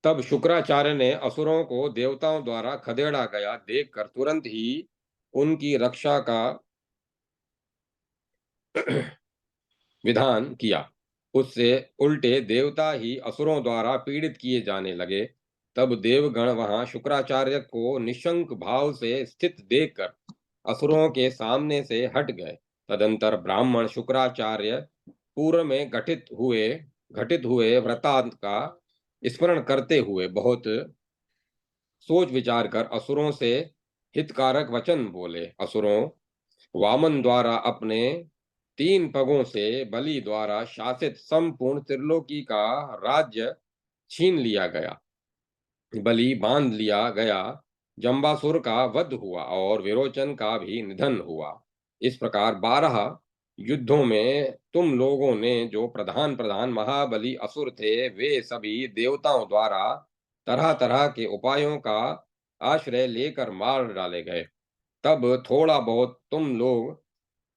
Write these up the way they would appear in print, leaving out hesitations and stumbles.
तब शुक्राचार्य ने असुरों को देवताओं द्वारा खदेड़ा गया देखकर तुरंत ही उनकी रक्षा का विधान किया। उससे उल्टे देवता ही असुरों द्वारा पीड़ित किए जाने लगे। तब देवगण वहां शुक्राचार्य को निशंक भाव से स्थित देखकर असुरों के सामने से हट गए। तदंतर ब्राह्मण शुक्राचार्य पूर्व में घटित हुए वृतांत का स्मरण करते हुए बहुत सोच विचार कर असुरों से हितकारक वचन बोले। असुरों, वामन द्वारा अपने 3 पगों से बलि द्वारा शासित संपूर्ण त्रिलोकी का राज्य छीन लिया गया। बलि बांध लिया गया। जम्बासुर का वध हुआ और विरोचन का भी निधन हुआ। इस प्रकार 12 युद्धों में तुम लोगों ने जो प्रधान प्रधान महाबली असुर थे, वे सभी देवताओं द्वारा तरह तरह के उपायों का आश्रय लेकर मार डाले गए। तब थोड़ा बहुत तुम लोग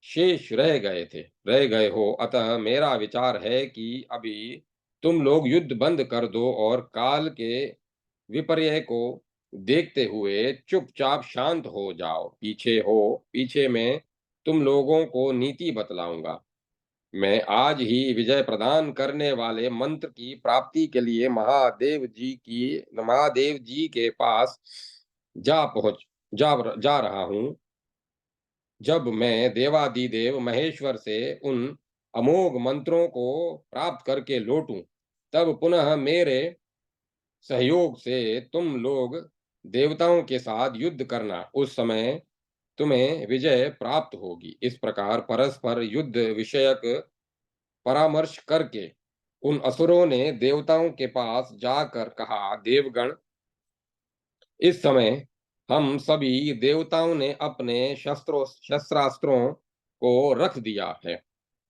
शेष रह गए हो। अतः मेरा विचार है कि अभी तुम लोग युद्ध बंद कर दो और काल के विपर्य को देखते हुए चुपचाप शांत हो जाओ। पीछे मैं तुम लोगों को नीति बतलाऊंगा। मैं आज ही विजय प्रदान करने वाले मंत्र की प्राप्ति के लिए महादेव जी के पास जा पहुंच जा रहा हूं। जब मैं देवादिदेव महेश्वर से उन अमोघ मंत्रों को प्राप्त करके लौटूं, तब पुनः मेरे सहयोग से तुम लोग देवताओं के साथ युद्ध करना। उस समय तुम्हें विजय प्राप्त होगी। इस प्रकार परस्पर युद्ध विषयक परामर्श करके उन असुरों ने देवताओं के पास जाकर कहा, देवगण, इस समय हम सभी देवताओं ने अपने शस्त्रास्त्रों को रख दिया है,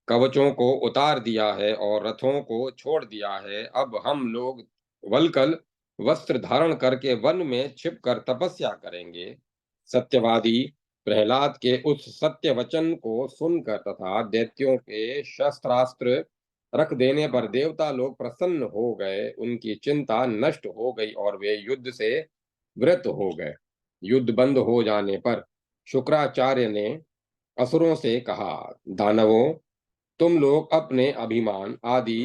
कवचों को उतार दिया है और रथों को छोड़ दिया है। अब हम लोग वल्कल वस्त्र धारण करके वन में छिपकर तपस्या करेंगे। सत्यवादी प्रहलाद के उस सत्य वचन को सुनकर तथा दैत्यों के शस्त्रास्त्र रख देने पर देवता लोग प्रसन्न हो गए। उनकी चिंता नष्ट हो गई और वे युद्ध से विरत हो गए। युद्ध बंद हो जाने पर शुक्राचार्य ने असुरों से कहा, दानवों, तुम लोग अपने अभिमान आदि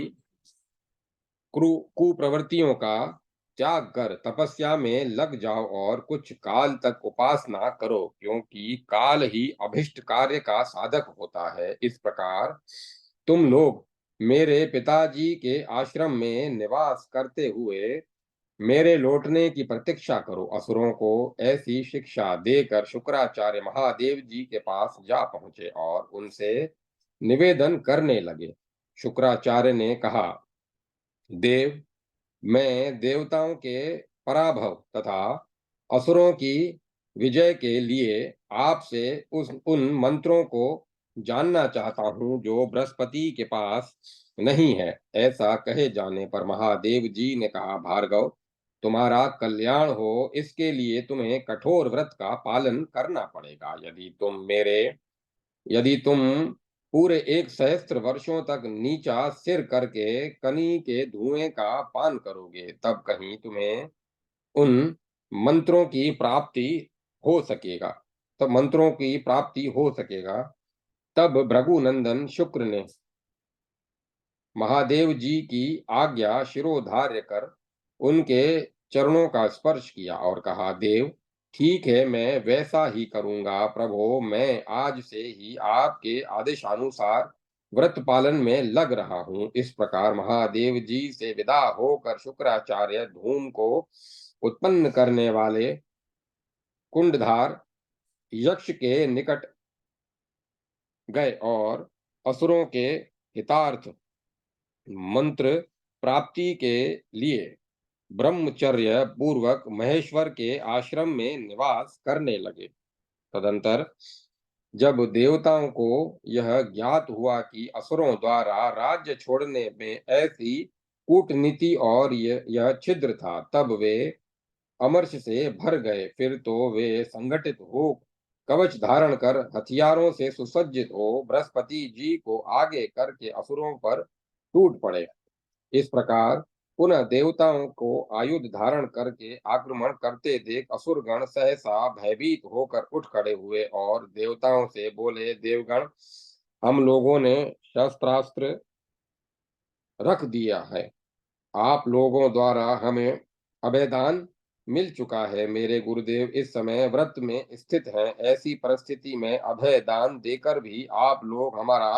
कुप्रवृत्तियों का त्याग कर तपस्या में लग जाओ और कुछ काल तक उपासना करो, क्योंकि काल ही अभिष्ट कार्य का साधक होता है। इस प्रकार तुम लोग मेरे पिताजी के आश्रम में निवास करते हुए मेरे लौटने की प्रतीक्षा करो। असुरों को ऐसी शिक्षा देकर शुक्राचार्य महादेव जी के पास जा पहुंचे और उनसे निवेदन करने लगे। शुक्राचार्य ने कहा, देव, मैं देवताओं के पराभव तथा असुरों की विजय के लिए आपसे उन मंत्रों को जानना चाहता हूं जो बृहस्पति के पास नहीं है। ऐसा कहे जाने पर महादेव जी ने कहा, भार्गव, तुम्हारा कल्याण हो, इसके लिए तुम्हें कठोर व्रत का पालन करना पड़ेगा। यदि तुम पूरे 1 सहस्त्र वर्षों तक नीचा सिर करके कनी के धुएं का पान करोगे, तब कहीं तुम्हें उन मंत्रों की प्राप्ति हो सकेगा तब मंत्रों की प्राप्ति हो सकेगा। तब भृगुनंदन शुक्र ने महादेव जी की आज्ञा शिरोधार्य कर उनके चरणों का स्पर्श किया और कहा, देव, ठीक है, मैं वैसा ही करूंगा। प्रभो, मैं आज से ही आपके आदेशानुसार व्रत पालन में लग रहा हूं। इस प्रकार महादेव जी से विदा होकर शुक्राचार्य धूम को उत्पन्न करने वाले कुंडधार यक्ष के निकट गए और असुरों के हितार्थ मंत्र प्राप्ति के लिए ब्रह्मचर्य पूर्वक महेश्वर के आश्रम में निवास करने लगे। तदंतर जब देवताओं को यह ज्ञात हुआ कि असुरों द्वारा राज्य छोड़ने में ऐसी कूटनीति और यह छिद्र था, तब वे अमर्ष से भर गए। फिर तो वे संगठित हो कवच धारण कर हथियारों से सुसज्जित हो बृहस्पति जी को आगे करके असुरों पर टूट पड़े। इस प्रकार पुनः देवताओं को आयुध धारण करके आक्रमण करते देख असुरगण सहसा भयभीत होकर उठ खड़े हुए और देवताओं से बोले, देवगण, हम लोगों ने शस्त्रास्त्र रख दिया है। आप लोगों द्वारा हमें अभयदान मिल चुका है। मेरे गुरुदेव इस समय व्रत में स्थित हैं। ऐसी परिस्थिति में अभय दान देकर भी आप लोग हमारा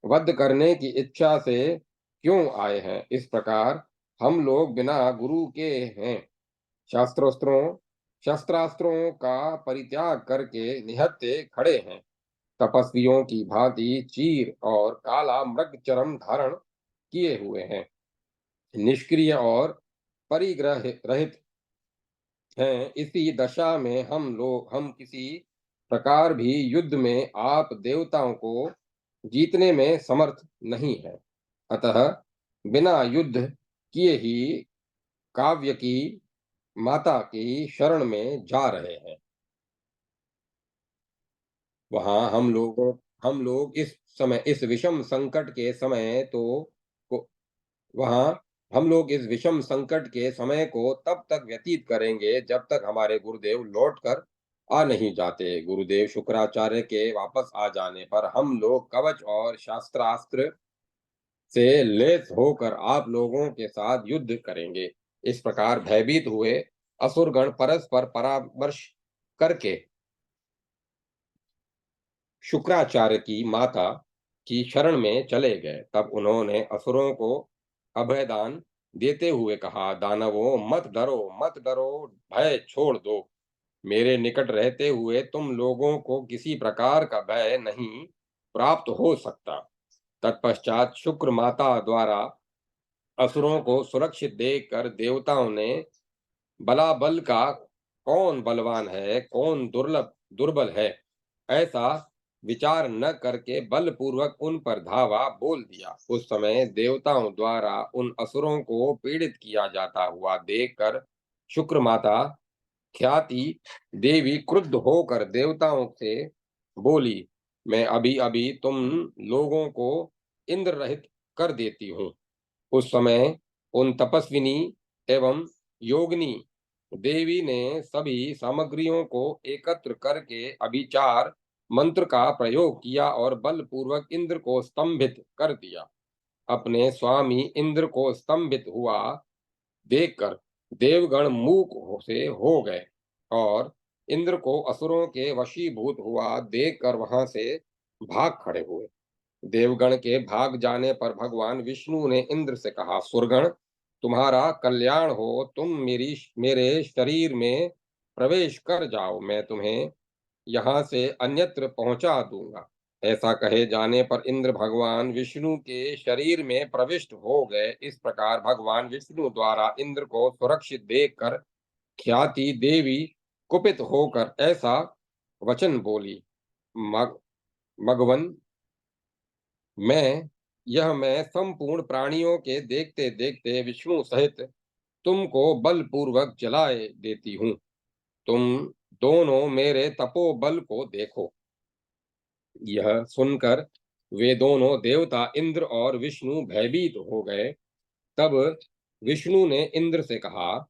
वध करने की इच्छा से क्यों आए हैं? इस प्रकार हम लोग बिना गुरु के हैं। शास्त्रोस्त्रों शस्त्रास्त्रों का परित्याग करके निहत्थे खड़े हैं। तपस्वियों की भांति चीर और काला मृग चरम धारण किए हुए हैं। निष्क्रिय और परिग्रह रहित हैं। इसी दशा में हम किसी प्रकार भी युद्ध में आप देवताओं को जीतने में समर्थ नहीं है। अतः बिना युद्ध किए ही काव्य की माता की शरण में जा रहे हैं। वहां हम लोग इस विषम संकट के समय तो को वहां हम लोग इस विषम संकट के समय को तब तक व्यतीत करेंगे जब तक हमारे गुरुदेव लौटकर आ नहीं जाते। गुरुदेव शुक्राचार्य के वापस आ जाने पर हम लोग कवच और शास्त्रास्त्र से लैस होकर आप लोगों के साथ युद्ध करेंगे। इस प्रकार भयभीत हुए असुरगण परस्पर परामर्श करके शुक्राचार्य की माता की शरण में चले गए। तब उन्होंने असुरों को अभयदान देते हुए कहा, दानवों, मत डरो, भय छोड़ दो। मेरे निकट रहते हुए तुम लोगों को किसी प्रकार का भय नहीं प्राप्त हो सकता। तत्पश्चात शुक्र माता द्वारा असुरों को सुरक्षित देखकर देवताओं ने बलाबल का कौन बलवान है, कौन दुर्बल है, ऐसा विचार न करके बलपूर्वक उन पर धावा बोल दिया। उस समय देवताओं द्वारा उन असुरों को पीड़ित किया जाता हुआ देखकर शुक्र माता ख्याति देवी क्रुद्ध होकर देवताओं से बोली, मैं अभी अभी तुम लोगों को इंद्र रहित कर देती हूँ। उस समय उन तपस्विनी एवं योगिनी देवी ने सभी सामग्रियों को एकत्र करके अभिचार मंत्र का प्रयोग किया और बलपूर्वक इंद्र को स्तंभित कर दिया। अपने स्वामी इंद्र को स्तंभित हुआ देखकर देवगण से हो गए और इंद्र को असुरों के वशीभूत हुआ देखकर वहां से भाग खड़े हुए। देवगण के भाग जाने पर भगवान विष्णु ने इंद्र से कहा, सुरगण, तुम्हारा कल्याण हो, तुम मेरे शरीर में प्रवेश कर जाओ, मैं तुम्हें यहाँ से अन्यत्र पहुंचा दूंगा। ऐसा कहे जाने पर इंद्र भगवान विष्णु के शरीर में प्रविष्ट हो गए। इस प्रकार भगवान विष्णु द्वारा इंद्र को सुरक्षित देखकर ख्याति देवी कुपित होकर ऐसा वचन बोली, मग मगवन, मैं संपूर्ण प्राणियों के देखते देखते विष्णु सहित तुमको बलपूर्वक जलाए देती हूँ। तुम दोनों मेरे तपोबल को देखो। यह सुनकर वे दोनों देवता इंद्र और विष्णु भयभीत हो गए। तब विष्णु ने इंद्र से कहा,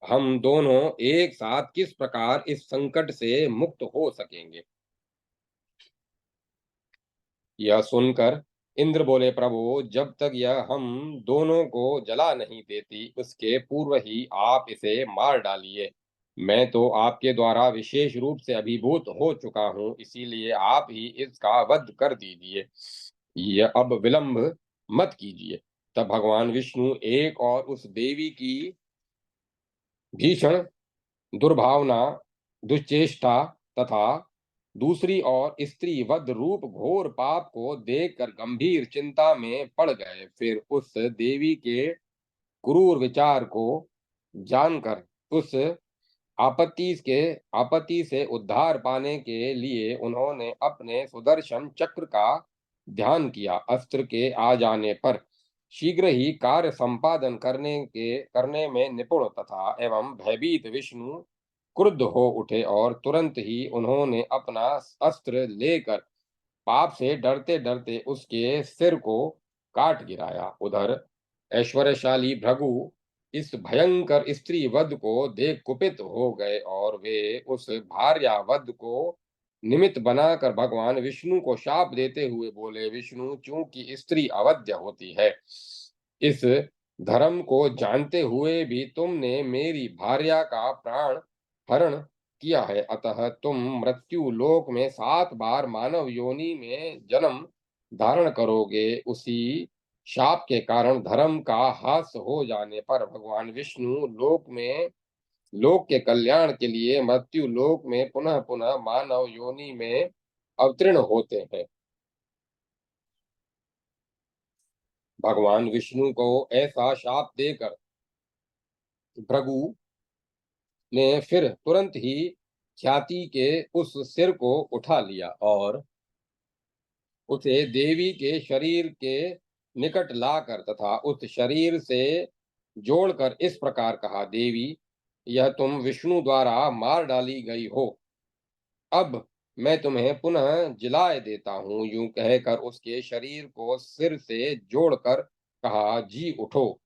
हम दोनों एक साथ किस प्रकार इस संकट से मुक्त हो सकेंगे? यह सुनकर इंद्र बोले, प्रभु, जब तक यह हम दोनों को जला नहीं देती उसके पूर्व ही आप इसे मार डालिए। मैं तो आपके द्वारा विशेष रूप से अभिभूत हो चुका हूँ, इसीलिए आप ही इसका वध कर दीजिए। यह अब विलंब मत कीजिए। तब भगवान विष्णु एक और उस देवी की भीषण दुर्भावना, दुश्चेष्टा तथा दूसरी ओर स्त्री वध रूप घोर पाप को देखकर गंभीर चिंता में पड़ गए। फिर उस देवी के क्रूर विचार को जानकर उस आपत्ति से उद्धार पाने के लिए उन्होंने अपने सुदर्शन चक्र का ध्यान किया। अस्त्र के आ जाने पर शीघ्र ही कार्य संपादन करने में निपुण तथा एवं भयभीत विष्णु क्रुद्ध हो उठे और तुरंत ही उन्होंने अपना अस्त्र लेकर पाप से डरते डरते उसके सिर को काट गिराया। उधर ऐश्वर्यशाली भृगु इस भयंकर स्त्री वध को देख कुपित हो गए और वे उस भार्या वध को निमित्त बनाकर भगवान विष्णु को शाप देते हुए बोले, विष्णु, चूंकि स्त्री अवध्य होती है, इस धर्म को जानते हुए भी तुमने मेरी भार्या का प्राण हरण किया है, अतः तुम मृत्यु लोक में 7 बार मानव योनि में जन्म धारण करोगे। उसी शाप के कारण धर्म का ह्रास हो जाने पर भगवान विष्णु लोक के कल्याण के लिए मृत्यु लोक में पुनः पुनः मानव योनि में अवतीर्ण होते हैं। भगवान विष्णु को ऐसा शाप देकर भृगु ने फिर तुरंत ही ख्याति के उस सिर को उठा लिया और उसे देवी के शरीर के निकट लाकर तथा उस शरीर से जोड़कर इस प्रकार कहा, देवी, यह तुम विष्णु द्वारा मार डाली गई हो, अब मैं तुम्हें पुनः जिलाए देता हूँ। यूं कहकर उसके शरीर को सिर से जोड़कर कहा, जी उठो।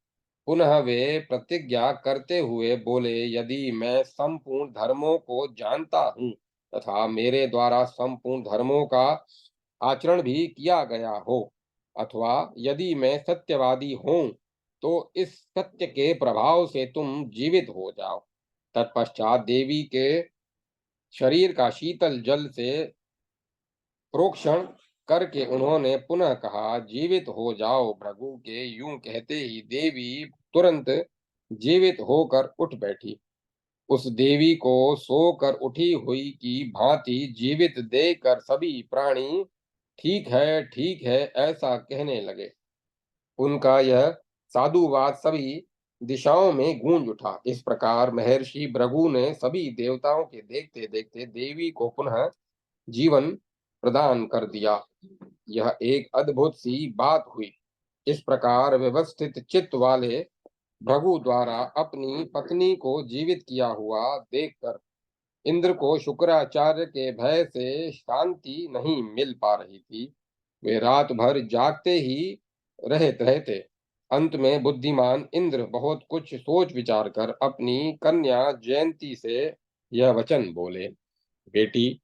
पुनः वे प्रतिज्ञा करते हुए बोले, यदि मैं संपूर्ण धर्मों को जानता हूँ तथा मेरे द्वारा संपूर्ण धर्मों का आचरण भी किया गया हो, अथवा यदि मैं सत्यवादी हूँ, तो इस सत्य के प्रभाव से तुम जीवित हो जाओ। तत्पश्चात देवी के शरीर का शीतल जल से प्रोक्षण करके उन्होंने पुनः कहा, जीवित हो जाओ। भृगु के यूं कहते ही देवी तुरंत जीवित होकर उठ बैठी। उस देवी को सोकर उठी हुई की भांति जीवित देखकर सभी प्राणी ठीक है ऐसा कहने लगे। उनका यह साधुवाद सभी दिशाओं में गूंज उठा। इस प्रकार महर्षि भृगु ने सभी देवताओं के देखते देखते देवी को पुनः जीवन प्रदान कर दिया। यह एक अद्भुत सी बात हुई। इस प्रकार व्यवस्थित चित्त वाले भृगु द्वारा अपनी पत्नी को जीवित किया हुआ देखकर इंद्र को शुक्राचार्य के भय से शांति नहीं मिल पा रही थी। वे रात भर जागते ही रहते। अंत में बुद्धिमान इंद्र बहुत कुछ सोच विचार कर अपनी कन्या जयंती से यह वचन बोले, बेटी,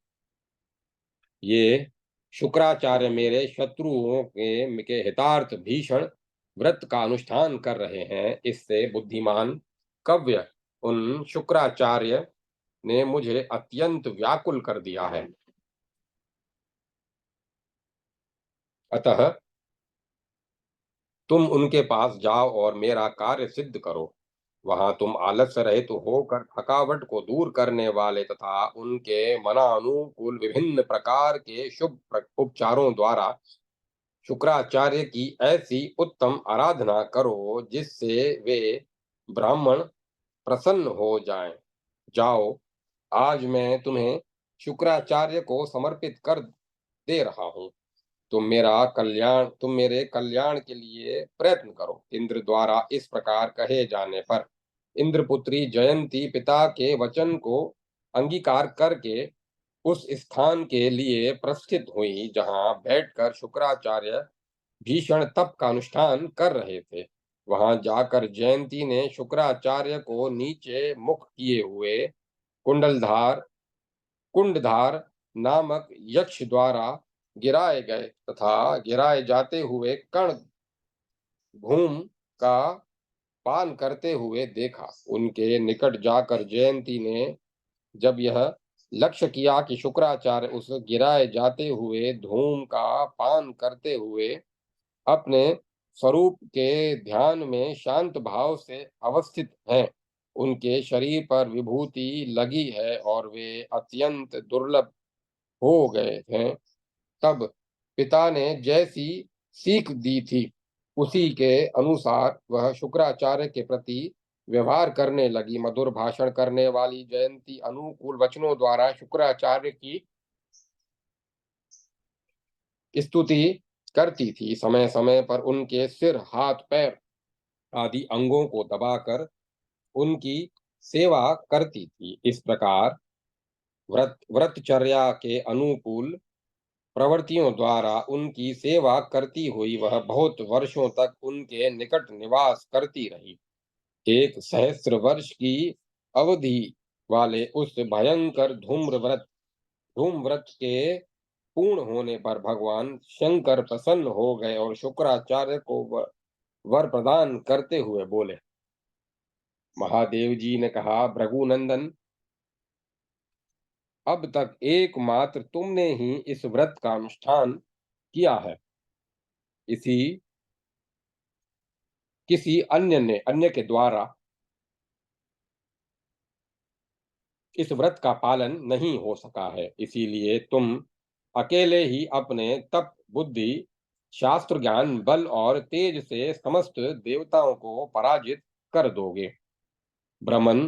ये शुक्राचार्य मेरे शत्रुओं के हितार्थ भीषण व्रत का अनुष्ठान कर रहे हैं। इससे बुद्धिमान कव्य उन शुक्राचार्य ने मुझे अत्यंत व्याकुल कर दिया है। अतः तुम उनके पास जाओ और मेरा कार्य सिद्ध करो। वहां तुम आलस्य रहित होकर थकावट को दूर करने वाले तथा उनके मनानुकूल विभिन्न प्रकार के शुभ उपचारों द्वारा शुक्राचार्य की ऐसी उत्तम आराधना करो जिससे वे ब्राह्मण प्रसन्न हो जाएं। जाओ, आज मैं तुम्हें शुक्राचार्य को समर्पित कर दे रहा हूँ। तुम मेरे कल्याण के लिए प्रयत्न करो। इंद्र द्वारा इस प्रकार कहे जाने पर इंद्रपुत्री जयंती पिता के वचन को अंगीकार करके उस स्थान के लिए प्रस्थित हुई जहाँ बैठकर शुक्राचार्य भीषण तप का अनुष्ठान कर रहे थे। वहां जाकर जयंती ने शुक्राचार्य को नीचे मुख किए हुए कुंडलधार कुंडधार नामक यक्ष द्वारा गिराए गए तथा गिराए जाते हुए कण घूम का पान करते हुए देखा। उनके निकट जाकर जयंती ने जब यह लक्ष्य किया कि शुक्राचार्य उस गिराए जाते हुए धूम का पान करते हुए अपने स्वरूप के ध्यान में शांत भाव से अवस्थित हैं, उनके शरीर पर विभूति लगी है और वे अत्यंत दुर्लभ हो गए हैं, तब पिता ने जैसी सीख दी थी उसी के अनुसार वह शुक्राचार्य के प्रति व्यवहार करने लगी। मधुर भाषण करने वाली जयंती अनुकूल वचनों द्वारा शुक्राचार्य की स्तुति करती थी। समय समय पर उनके सिर, हाथ, पैर आदि अंगों को दबाकर उनकी सेवा करती थी। इस प्रकार व्रतचर्या के अनुकूल प्रवृत्तियों द्वारा उनकी सेवा करती हुई वह बहुत वर्षों तक उनके निकट निवास करती रही। एक सहस्त्र वर्ष की अवधि वाले उस भयंकर धूम्रव्रत के पूर्ण होने पर भगवान शंकर प्रसन्न हो गए और शुक्राचार्य को वर प्रदान करते हुए बोले। महादेव जी ने कहा, भृगुनंदन, अब तक एकमात्र तुमने ही इस व्रत का अनुष्ठान किया है। इसी किसी अन्य के द्वारा इस व्रत का पालन नहीं हो सका है। इसीलिए तुम अकेले ही अपने तप, बुद्धि, शास्त्र ज्ञान, बल और तेज से समस्त देवताओं को पराजित कर दोगे। ब्रह्मन,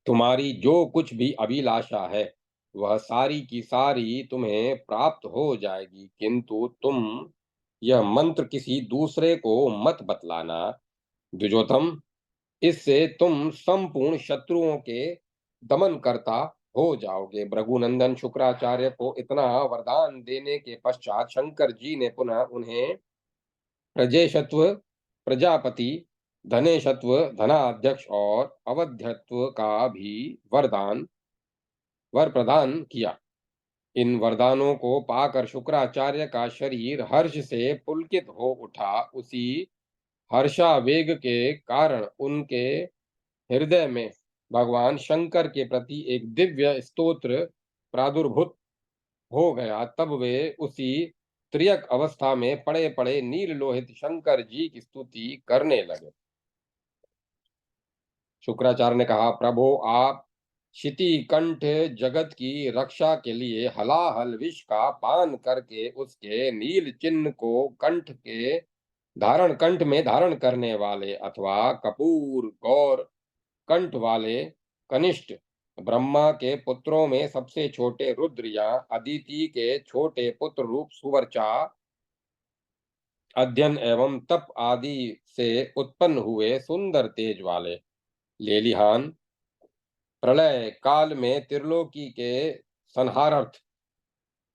तुम्हारी जो कुछ भी अभिलाषा है वह सारी की सारी तुम्हें प्राप्त हो जाएगी, किंतु तुम यह मंत्र किसी दूसरे को मत बतलाना। द्विजोतम, इससे तुम संपूर्ण शत्रुओं के दमन करता हो जाओगे। भृगुनंदन, शुक्राचार्य को इतना वरदान देने के पश्चात शंकर जी ने पुनः उन्हें प्रजेशत्व, प्रजापति, धनेशत्व, धनाध्यक्ष और अवध्यत्व का भी वर प्रदान किया। इन वरदानों को पाकर शुक्राचार्य का शरीर हर्ष से पुलकित हो उठा। उसी हर्षावेग के कारण उनके हृदय में भगवान शंकर के प्रति एक दिव्य स्तोत्र प्रादुर्भूत हो गया। तब वे उसी त्रियक अवस्था में पड़े पड़े नील लोहित शंकर जी की स्तुति करने लगे। शुक्राचार्य ने कहा, प्रभो, आप क्षिति कंठ जगत की रक्षा के लिए हलाहल विष का पान करके उसके नील चिन्ह को कंठ में धारण करने वाले, अथवा कपूर गौर कंठ वाले कनिष्ठ ब्रह्मा के पुत्रों में सबसे छोटे रुद्र या अदिति के छोटे पुत्र रूप सुवर्चा अध्ययन एवं तप आदि से उत्पन्न हुए सुंदर तेज वाले, लेलिहान प्रलय काल में त्रिलोकी के संहारार्थ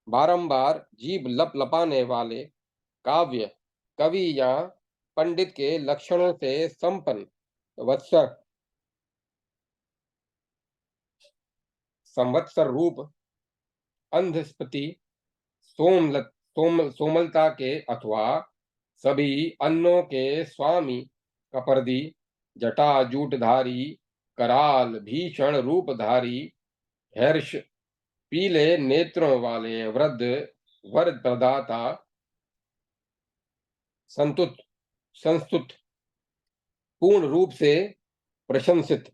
बारंबार जीभ लपाने वाले काव्य कवि या पंडित के लक्षणों से संपन्न संवत्सर रूप अंधस्पति सोमलता के, अथवा सभी अन्नों के स्वामी कपर्दी, जटाजूटधारी, कराल भीषण रूपधारी, हर्ष पीले नेत्रों वाले वृद्ध वर प्रदाता, संस्तुत पूर्ण रूप से प्रशंसित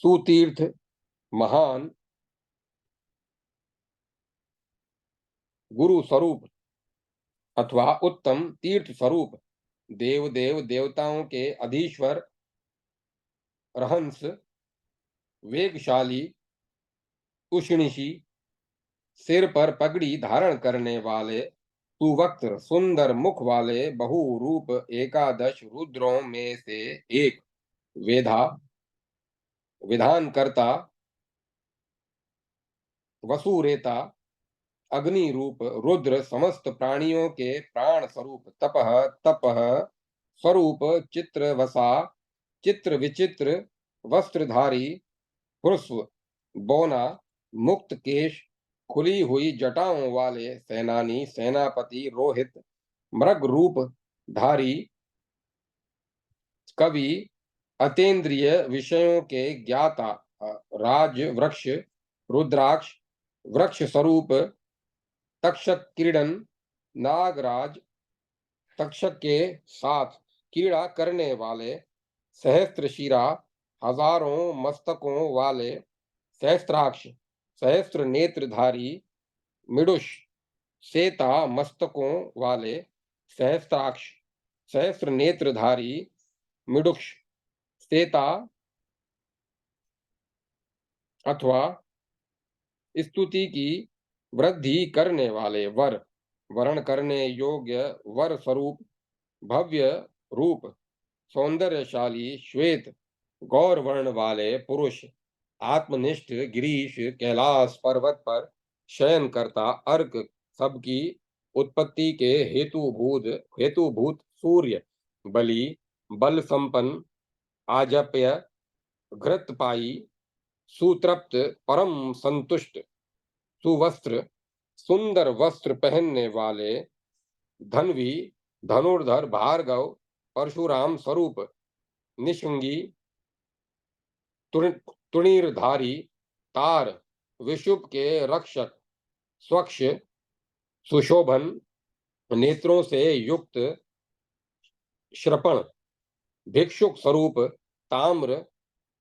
सुतीर्थ महान गुरु स्वरूप अथवा उत्तम तीर्थ स्वरूप देवताओं के अधीश्वर रहंस वेगशाली उष्णिशी, सिर पर पगड़ी धारण करने वाले सुवक्त्र सुंदर मुख वाले बहुरूप एकादश रुद्रों में से एक विधान करता वसुरेता अग्नि रूप रुद्र, समस्त प्राणियों के प्राण स्वरूप तपह स्वरूप चित्रवसा, चित्र विचित्र वस्त्रधारी, पुष्प बोना, मुक्त केश, खुली हुई जटाओं वाले सेनानी, सेनापति, रोहित मृग रूप धारी कवि, अतेंद्रिय विषयों के ज्ञाता, राज वृक्ष रुद्राक्ष वृक्ष स्वरूप तक्षक क्रीडन, नागराज तक्षक के साथ क्रीड़ा करने वाले, सहस्त्र शिरा हजारों मस्तकों वाले, सहस्त्राक्ष सहस्त्र नेत्रधारी, मिडुष सेता मस्तकों वाले, सहस्त्राक्ष सहस्त्र नेत्रधारी, मिडुष सेता अथवा स्तुति की वृद्धि करने वाले, वर्ण करने योग्य वर स्वरूप भव्य रूप सौंदर्यशाली श्वेत गौर वर्ण वाले पुरुष, आत्मनिष्ठ गिरीश कैलाश पर्वत पर शयन करता अर्क सबकी उत्पत्ति के हेतुभूत सूर्य, बलि, बल संपन्न, आजप्य, घृतपाई, सुतृप्त, परम संतुष्ट, सुवस्त्र, सुंदर वस्त्र पहनने वाले, धनवी, धनुर्धर, भार्गव, परशुराम स्वरूप, निशंगी, तुणीरधारी, तार, विशुभ के रक्षक, स्वच्छ, सुशोभन, नेत्रों से युक्त, श्रपण, भिक्षुक स्वरूप, ताम्र,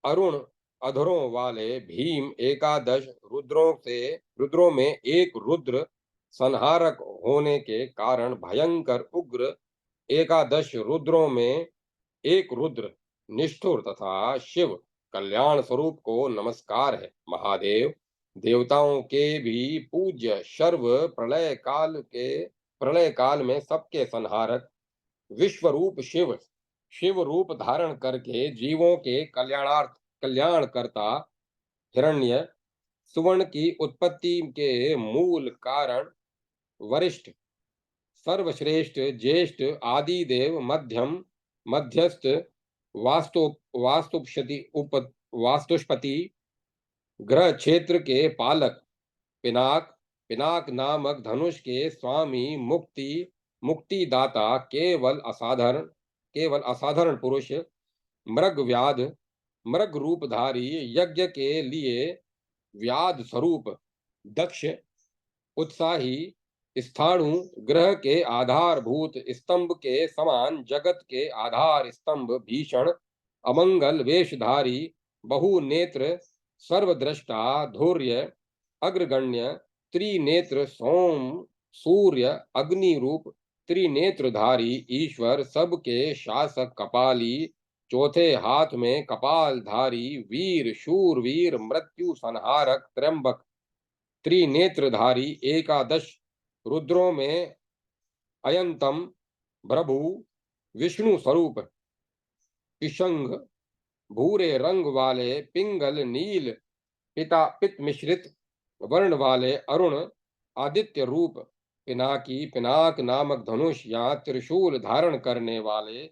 अरुण अधरों वाले, भीम, एकादश रुद्रों में एक रुद्र, संहारक होने के कारण भयंकर उग्र, एकादश रुद्रों में एक रुद्र, निष्ठुर, तथा शिव, कल्याण स्वरूप को नमस्कार है। महादेव, देवताओं के भी पूज्य, सर्व प्रलय काल में सबके संहारक, विश्वरूप शिव, शिव रूप धारण करके जीवों के कल्याण करता, हिरण्य, सुवर्ण की उत्पत्ति के मूल कारण, वरिष्ठ, सर्वश्रेष्ठ, ज्येष्ठ, आदि देव, मध्यम, मध्यस्थ, वास्तु वास्तुष्पति, ग्रह क्षेत्र के पालक, पिनाक, पिनाक नामक धनुष के स्वामी, मुक्तिदाता, केवल असाधारण पुरुष, मृग व्याध, मृग रूपधारी, यज्ञ के लिए व्याध स्वरूप, दक्ष, उत्साही, स्थाणु, ग्रह के आधारभूत स्तंभ के समान, जगत के आधार स्तंभ, भीषण, अमंगल वेशधारी, बहुनेत्र, सर्वद्रष्टा, धैर्य, अग्रगण्य, त्रिनेत्र, सोम, सूर्य, अग्नि रूप, त्रिनेत्रधारी, ईश्वर, सबके शासक, कपाली, चौथे हाथ में कपालधारी, वीर, शूरवीर, मृत्यु संहारक, त्र्यंबक, त्रिनेत्रधारी, एकादश रुद्रों में अयंतम, भ्रभु, विष्णु स्वरूप, पिशंग, भूरे रंग वाले, पिंगल, नील, पित मिश्रित वर्ण वाले, अरुण, आदित्य रूप, पिनाकी, पिनाक नामक धनुष या त्रिशूल धारण करने वाले,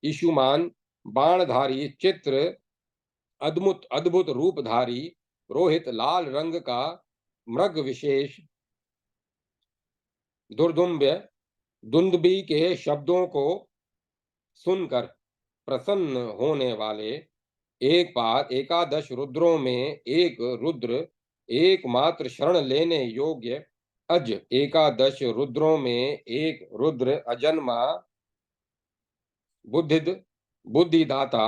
ईशुमान, बाणधारी, चित्र, अद्भुत रूपधारी, रोहित, लाल रंग का मृग विशेष, दुर्दुम्ब्य, दुंदुबी के शब्दों को सुनकर प्रसन्न होने वाले, एकादश रुद्रों में एक रुद्र, एकमात्र शरण लेने योग्य, अज, एकादश रुद्रों में एक रुद्र, अजन्मा, बुद्धिदाता,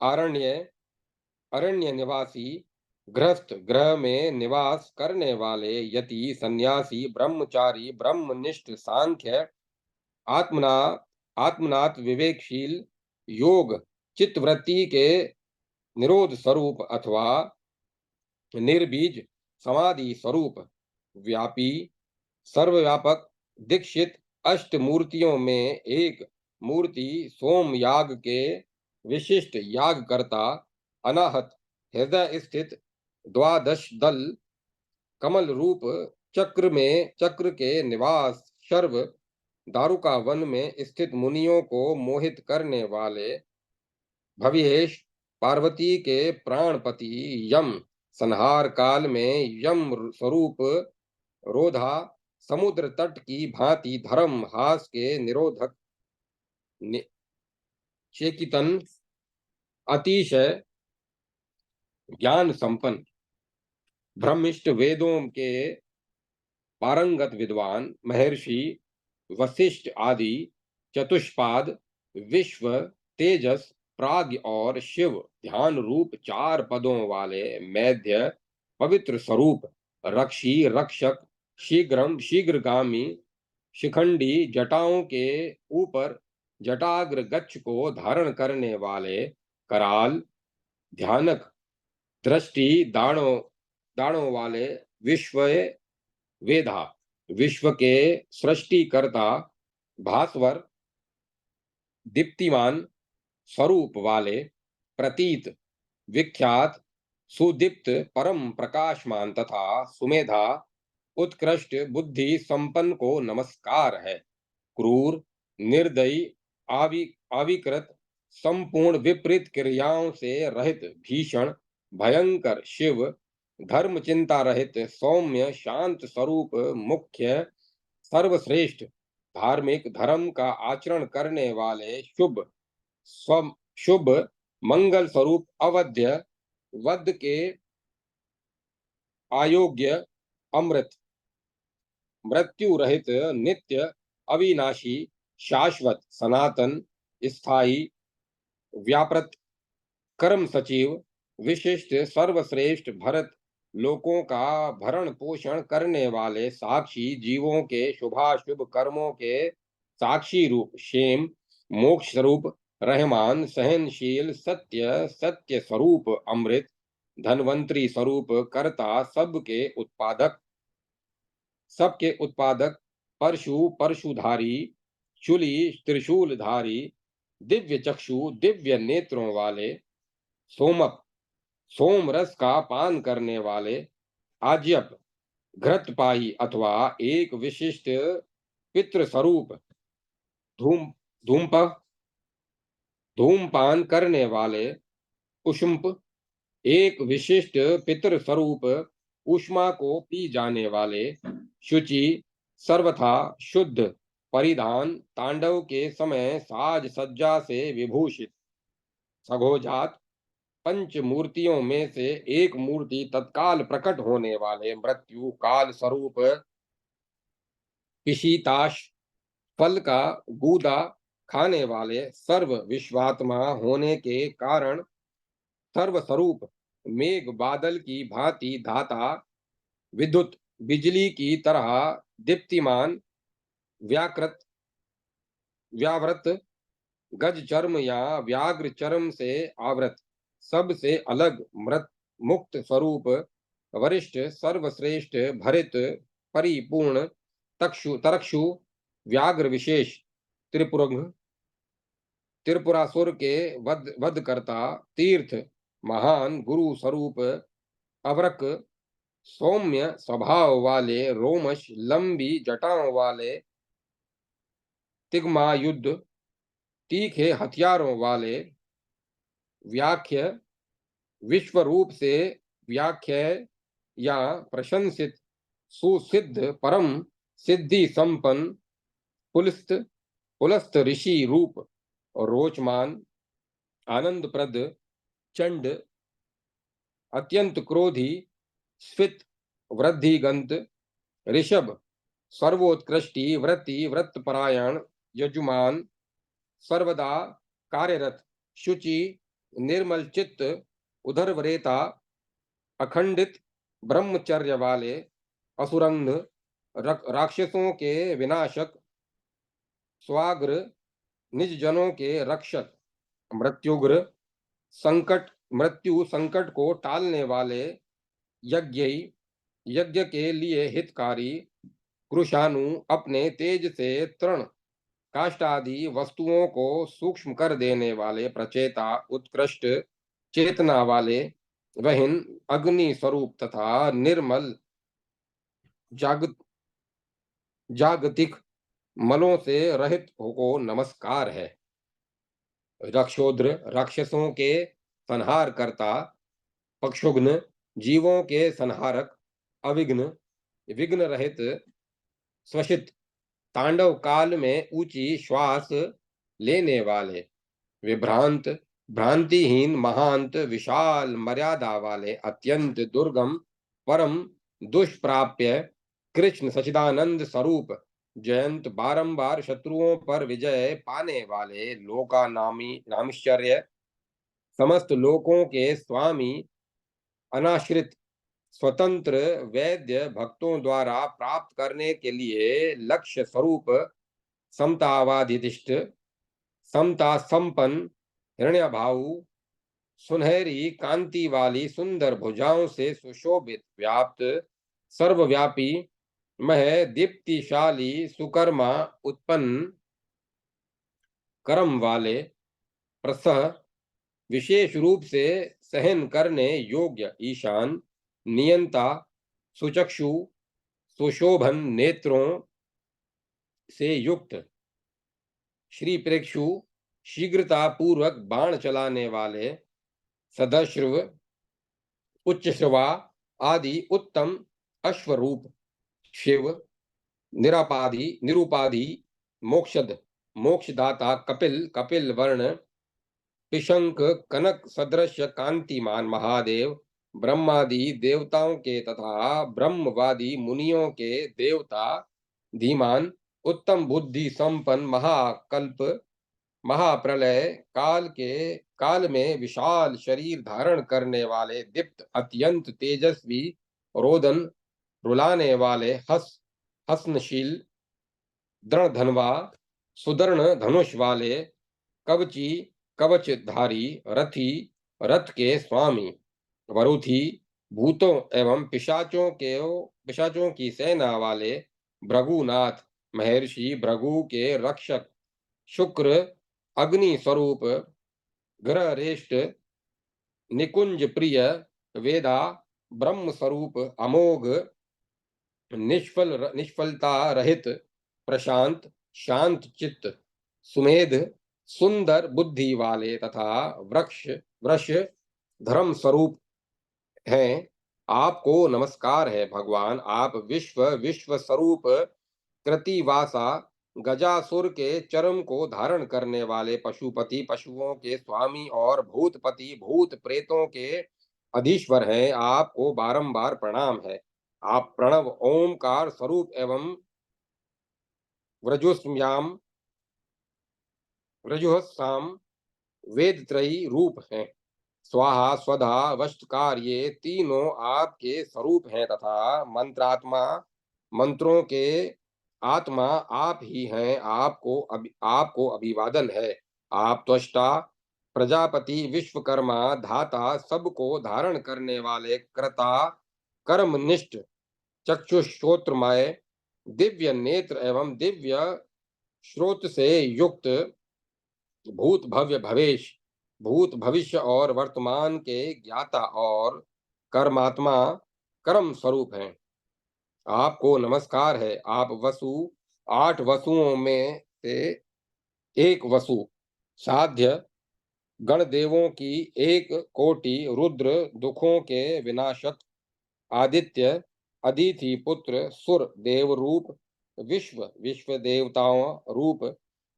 अरण्य निवासी, गृहस्थ, ग्रह में निवास करने वाले, यति, सन्यासी, ब्रह्मचारी, ब्रह्मनिष्ठ, सांख्य, आत्मनाथ, विवेकशील, योग, चित्तवृत्ति के निरोध स्वरूप अथवा निर्बीज समाधि स्वरूप, व्यापी, सर्वव्यापक, दीक्षित, अष्ट मूर्तियों में एक मूर्ति, सोम याग के विशिष्ट यागकर्ता, अनाहत, हृदय स्थित, द्वादश दल, कमल रूप, चक्र के निवास, शर्व, दारुका वन में स्थित, मुनियों को मोहित करने वाले, भवेश, पार्वती के प्राणपति, यम, संहार काल में यम स्वरूप, रोधा, समुद्र तट की भांति, धर्म, हास के निरोधक, चेकितन, अतिशय ज्ञान संपन्न, ब्रह्मिष्ठ, वेदों के पारंगत विद्वान, महर्षि, वशिष्ठ आदि, चतुष्पाद, विश्व, तेजस, प्राग्ञ और शिव, ध्यान रूप चार पदों वाले, मैध्य, पवित्र स्वरूप, रक्षी, रक्षक, शीघ्रगामी, शिखंडी, जटाओं के ऊपर जटाग्र गच्छ को धारण करने वाले, कराल, ध्यानक, दृष्टि, दाणों वाले, वेधा, विश्व के सृष्टिकर्ता, भास्वर, दीप्तिमान स्वरूप वाले, प्रतीत, विख्यात, सुदीप्त, परम प्रकाशमान तथा सुमेधा, उत्कृष्ट बुद्धि संपन्न को नमस्कार है। क्रूर, निर्दयी, अविकृत, संपूर्ण विपरीत क्रियाओं से रहित, भीषण, भयंकर शिव, धर्म चिंता रहित, सौम्य, शांत स्वरूप, मुख्य, सर्वश्रेष्ठ, धार्मिक, धर्म का आचरण करने वाले, शुभ, स्व शुभ, मंगल स्वरूप, अवध्य, वध के अयोग्य, अमृत, मृत्यु रहित, नित्य, अविनाशी, शाश्वत, सनातन, स्थायी, व्यापृत, कर्म सचिव, विशिष्ट, सर्वश्रेष्ठ, भरत, लोकों का भरण पोषण करने वाले, साक्षी, जीवों के शुभाशुभ कर्मों के साक्षी रूप, क्षेम, मोक्ष स्वरूप, रहमान, सहनशील, सत्य, सत्य स्वरूप, अमृत, धनवंतरी स्वरूप, कर्ता, सबके उत्पादक, परशु, परशुधारी, शूली, त्रिशूलधारी, दिव्य चक्षु, दिव्य नेत्रों वाले, सोमक, सोम रस का पान करने वाले, आज्यप, घृतपाई अथवा एक विशिष्ट पितृ स्वरूप, धूम धूमप धूमपान करने वाले, उष्मप, एक विशिष्ट पितृ स्वरूप, ऊष्मा को पी जाने वाले, शुचि, सर्वथा शुद्ध, परिधान, तांडव के समय साज सज्जा से विभूषित, सघोजात, पंच मूर्तियों में से एक मूर्ति तत्काल प्रकट होने वाले, मृत्यु काल स्वरूप, पिशीताश, फल का गूदा खाने वाले, सर्व विश्वात्मा होने के कारण सर्वस्वरूप, मेघ बादल की भांति धाता, विद्युत बिजली की तरह दीप्तिमान, व्याकृत, व्यावृत, गज चर्म या व्याघ्र चर्म से आवृत, सबसे अलग, मृत, मुक्त स्वरूप, वरिष्ठ, सर्वश्रेष्ठ, भरित, परिपूर्ण, तरक्षु, व्याघ्र विशेष, त्रिपुरंग, त्रिपुरासुर के वध करता, तीर्थ, महान, गुरु स्वरूप, अवरक, सौम्य स्वभाव वाले, रोमश, लंबी जटाओं वाले, तिग्मा युद्ध, तीखे हथियारों वाले, व्याख्य, विश्व रूप से व्याख्या या प्रशंसित, सुसिद्ध, परम सिद्धि संपन्न, पुलस्त पुलस्त ऋषि रूप, रोचमान, आनंदप्रद, चंड, अत्यंत क्रोधी, स्फित, वृद्धिगंत, ऋषभ, सर्वोत्कृष्टि, व्रति, व्रतपरायण, यजुमान, सर्वदा कार्यरत, शुचि, निर्मल चित्त, उदरवरेता, अखंडित, ब्रह्मचर्य वाले, असुरंग, राक्षसों के विनाशक, स्वाग्र, निज जनों के रक्षक, मृत्युग्र, मृत्यु संकट को टालने वाले, यज्ञ, यज्ञ के लिए हितकारी, कृशानु, अपने तेज से तृण काष्ठादि वस्तुओं को सूक्ष्म कर देने वाले, प्रचेता, उत्कृष्ट चेतना वाले, वहीन, अग्नि स्वरूप तथा निर्मल, जागतिक मलों से रहित को नमस्कार है। रक्षोद्र, राक्षसों के संहार करता, पक्षुघ्न, जीवों के संहारक, अविघ्न, विघ्न रहित, स्वशित, तांडव काल में ऊंची श्वास लेने वाले, विभ्रांत, भ्रांतिहीन, महांत, विशाल मर्यादा वाले, अत्यंत दुर्गम, परम दुष्प्राप्य, कृष्ण सचिदानंद स्वरूप, जयंत, बारंबार शत्रुओं पर विजय पाने वाले, लोका नामिश्चर्य, समस्त लोकों के स्वामी, अनाश्रित, स्वतंत्र, वैद्य, भक्तों द्वारा प्राप्त करने के लिए लक्ष्य स्वरूप, समतावादिष्ट, समता संपन्न, हिरण्यभाऊ, सुनहरी कांति वाली सुंदर भुजाओं से सुशोभित, व्याप्त, सर्वव्यापी, मह दीप्तिशाली, सुकर्मा, उत्पन्न कर्म वाले, प्रसह, विशेष रूप से सहन करने योग्य, ईशान, नियंता, सुचक्षु, सुशोभन नेत्रों से युक्त, श्री प्रेक्षु शीघ्रता पूर्वक बाण चलाने वाले, सदश्रव उच्च श्रवा आदि उत्तम अश्वरूप, शिव निरुपाधि मोक्षद मोक्षदाता कपिल कपिल वर्ण, पिशंक कनक सदृश कांतिमान महादेव, ब्रह्मादि देवताओं के तथा ब्रह्मवादी मुनियों के देवता, धीमान उत्तम बुद्धि संपन्न महाकल्प, महाप्रलय काल में विशाल शरीर धारण करने वाले, दीप्त अत्यंत तेजस्वी, रोदन रुलाने वाले, हसनशील, दृढ़ धनवा, सुदर्ण धनुष वाले, कवची कवचधारी, रथी रथ के स्वामी, वरुथी भूतों एवं पिशाचों की सेना वाले, भृगुनाथ महर्षि भृगु के रक्षक, शुक्र अग्नि स्वरूप, ग्रहरेष्ट निकुंज प्रिय, वेदा ब्रह्म स्वरूप, अमोघ निष्फलता रहित, प्रशांत शांत चित्त, सुमेध सुंदर बुद्धि वाले तथा वृष धर्म स्वरूप हैं। आपको नमस्कार है भगवान। आप विश्व स्वरूप, कृतिवासा, गजासुर के चर्म को धारण करने वाले, पशुपति पशुओं के स्वामी और भूतपति भूत प्रेतों के अधीश्वर हैं। आपको बारंबार प्रणाम है। आप प्रणव ओमकार स्वरूप एवं व्रजुहसाम वेदत्रयी रूप हैं। स्वाहा स्वधा वष्टकार ये तीनों आपके स्वरूप हैं तथा मंत्रों के आत्मा आप ही हैं। आपको अभिवादन है। आप त्वष्टा प्रजापति विश्वकर्मा धाता, सबको धारण करने वाले, कर्ता कर्मनिष्ठ, चक्षुश्रोत्रमय, दिव्य नेत्र एवं दिव्य श्रोत से युक्त, भूत भव्य भवेश, भूत भविष्य और वर्तमान के ज्ञाता और कर्मात्मा, कर्म स्वरूप हैं। आपको नमस्कार है। आप आठ वसुओं में से एक वसु, साध्य गणदेवों की एक कोटि, रुद्र दुखों के विनाशक, आदित्य अदिति पुत्र, सुर देव रूप, विश्व देवताओं रूप,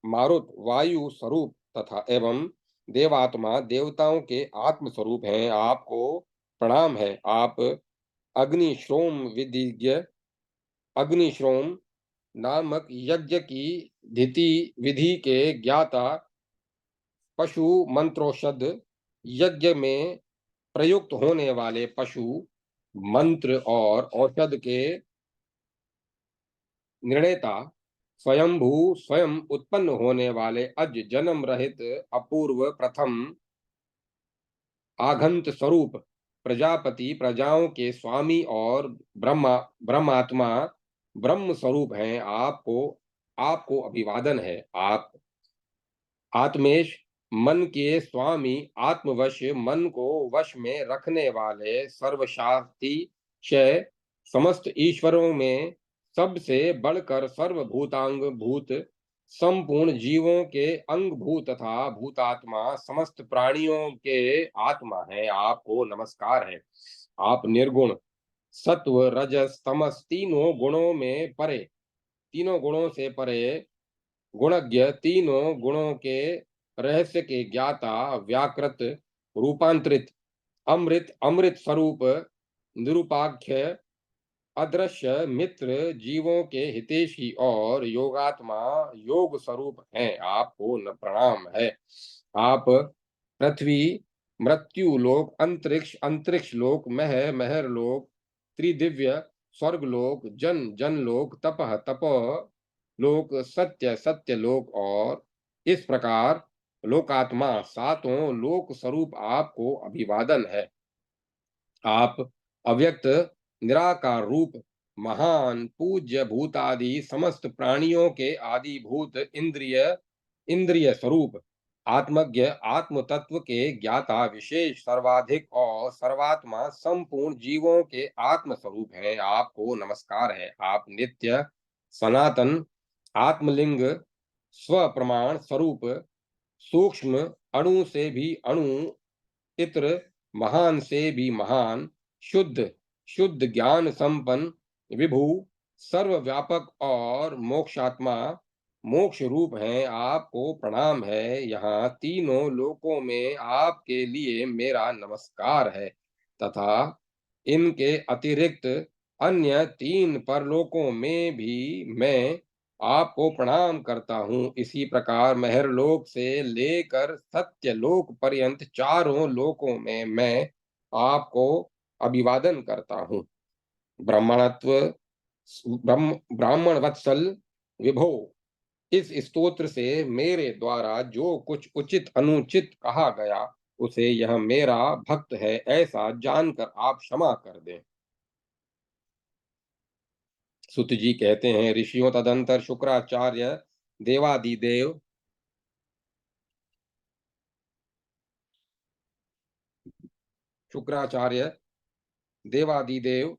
मारुत वायु स्वरूप तथा एवं देवात्मा देवताओं के आत्म स्वरूप हैं। आपको प्रणाम है। आप अग्निश्रोम नामक यज्ञ की विधि के ज्ञाता, पशु मंत्रोषध यज्ञ में प्रयुक्त होने वाले पशु मंत्र और औषध के निर्णेता, स्वयं उत्पन्न होने वाले, अज जन्म रहित अपूर्व प्रथम आघंत स्वरूप, प्रजापति प्रजाओं के स्वामी और ब्रह्मात्मा ब्रह्म स्वरूप हैं। आपको अभिवादन है। आप आत्मेश, मन के स्वामी, आत्मवश, मन को वश में रखने वाले, सर्वशाक्ति क्षय, समस्त ईश्वरों में सबसे बढ़कर सर्वभूतांग भूत, संपूर्ण जीवों के अंग भूत तथा भूतात्मा, समस्त प्राणियों के आत्मा है। आपको नमस्कार है। आप निर्गुण, सत्व रजस तमस, तीनों गुणों से परे, गुणज्ञ, तीनों गुणों के रहस्य के ज्ञाता, व्याकृत, रूपांतरित, अमृत स्वरूप, निरूपाख्य, अदृश्य मित्र, जीवों के हितैषी और योगात्मा, योग स्वरूप हैं। आपको न प्रणाम है। आप पृथ्वी मृत्यु लोक, अंतरिक्ष लोक, महर लोक, त्रिदिव्य स्वर्ग लोक, जन लोक, तप लोक, सत्य लोक और इस प्रकार लोकात्मा, सातों लोक स्वरूप आपको अभिवादन है। आप अव्यक्त निराकार रूप, महान पूज्य भूतादि समस्त प्राणियों के आदिभूत, इंद्रिय स्वरूप, आत्मज्ञ आत्म तत्व के ज्ञाता विशेष सर्वाधिक और सर्वात्मा संपूर्ण जीवों के आत्म स्वरूप है, आपको नमस्कार है। आप नित्य सनातन आत्मलिंग स्व प्रमाण स्वरूप सूक्ष्म अणु से भी अणु इत्र महान से भी महान शुद्ध शुद्ध ज्ञान संपन्न विभु सर्वव्यापक और मोक्षात्मा मोक्ष रूप हैं, आपको प्रणाम है। यहाँ तीनों लोकों में आपके लिए मेरा नमस्कार है तथा इनके अतिरिक्त अन्य तीन परलोकों में भी मैं आपको प्रणाम करता हूँ। इसी प्रकार महरलोक से लेकर सत्यलोक पर्यंत चारों लोकों में मैं आपको अभिवादन करता हूँ। ब्राह्मणत्व ब्राह्मण वत्सल विभो, इस स्तोत्र से मेरे द्वारा जो कुछ उचित अनुचित कहा गया उसे यह मेरा भक्त है ऐसा जानकर आप क्षमा कर दें। सुत जी कहते हैं, ऋषियों तदंतर शुक्राचार्य देवादिदेव शुक्राचार्य देवादिदेव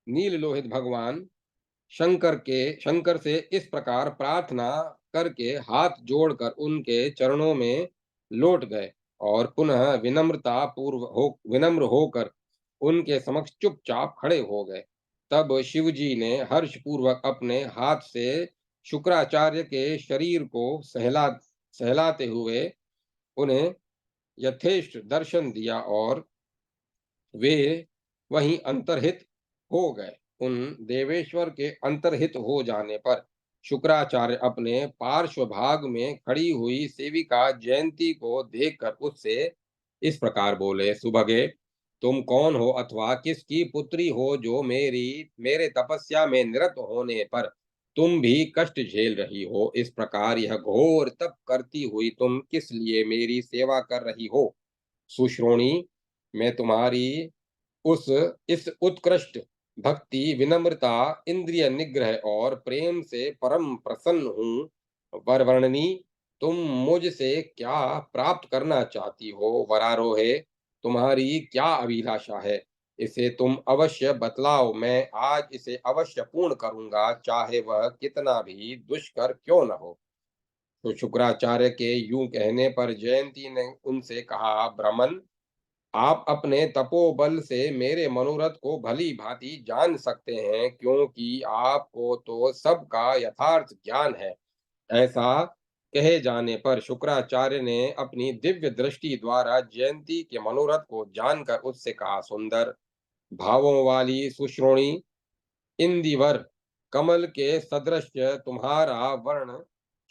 नील लोहित भगवान शंकर से इस प्रकार प्रार्थना करके हाथ जोड़कर उनके चरणों में लौट गए और पुनः विनम्र होकर उनके समक्ष चुपचाप खड़े हो गए। तब शिवजी ने हर्षपूर्वक अपने हाथ से शुक्राचार्य के शरीर को सहलाते हुए उन्हें यथेष्ट दर्शन दिया और वे वहीं अंतर्हित हो गए। उन देवेश्वर के अंतर्हित हो जाने पर शुक्राचार्य अपने पार्श्व भाग में खड़ी हुई सेविका जयंती को देखकर उससे इस प्रकार बोले, सुभगे, तुम कौन हो अथवा किसकी पुत्री हो जो मेरे तपस्या में निरत होने पर तुम भी कष्ट झेल रही हो? इस प्रकार यह घोर तप करती हुई तुम किस लिए मेरी सेवा कर रही हो? सुश्रोणी, मैं तुम्हारी उस इस उत्कृष्ट भक्ति विनम्रता इंद्रिय निग्रह और प्रेम से परम प्रसन्न हूँ। वरवर्णनी, तुम मुझसे क्या प्राप्त करना चाहती हो? वरारोहे, तुम्हारी क्या अभिलाषा है? इसे तुम अवश्य बतलाओ, मैं आज इसे अवश्य पूर्ण करूंगा, चाहे वह कितना भी दुष्कर क्यों न हो। तो शुक्राचार्य के यूं कहने पर जयंती ने उनसे कहा, ब्राह्मण, आप अपने तपोबल से मेरे मनोरथ को भली भांति जान सकते हैं, क्योंकि आपको तो सबका यथार्थ ज्ञान है। ऐसा कहे जाने पर शुक्राचार्य ने अपनी दिव्य दृष्टि द्वारा जयंती के मनोरथ को जानकर उससे कहा, सुंदर भावों वाली सुश्रोणी, इंदिवर कमल के सदृश तुम्हारा वर्ण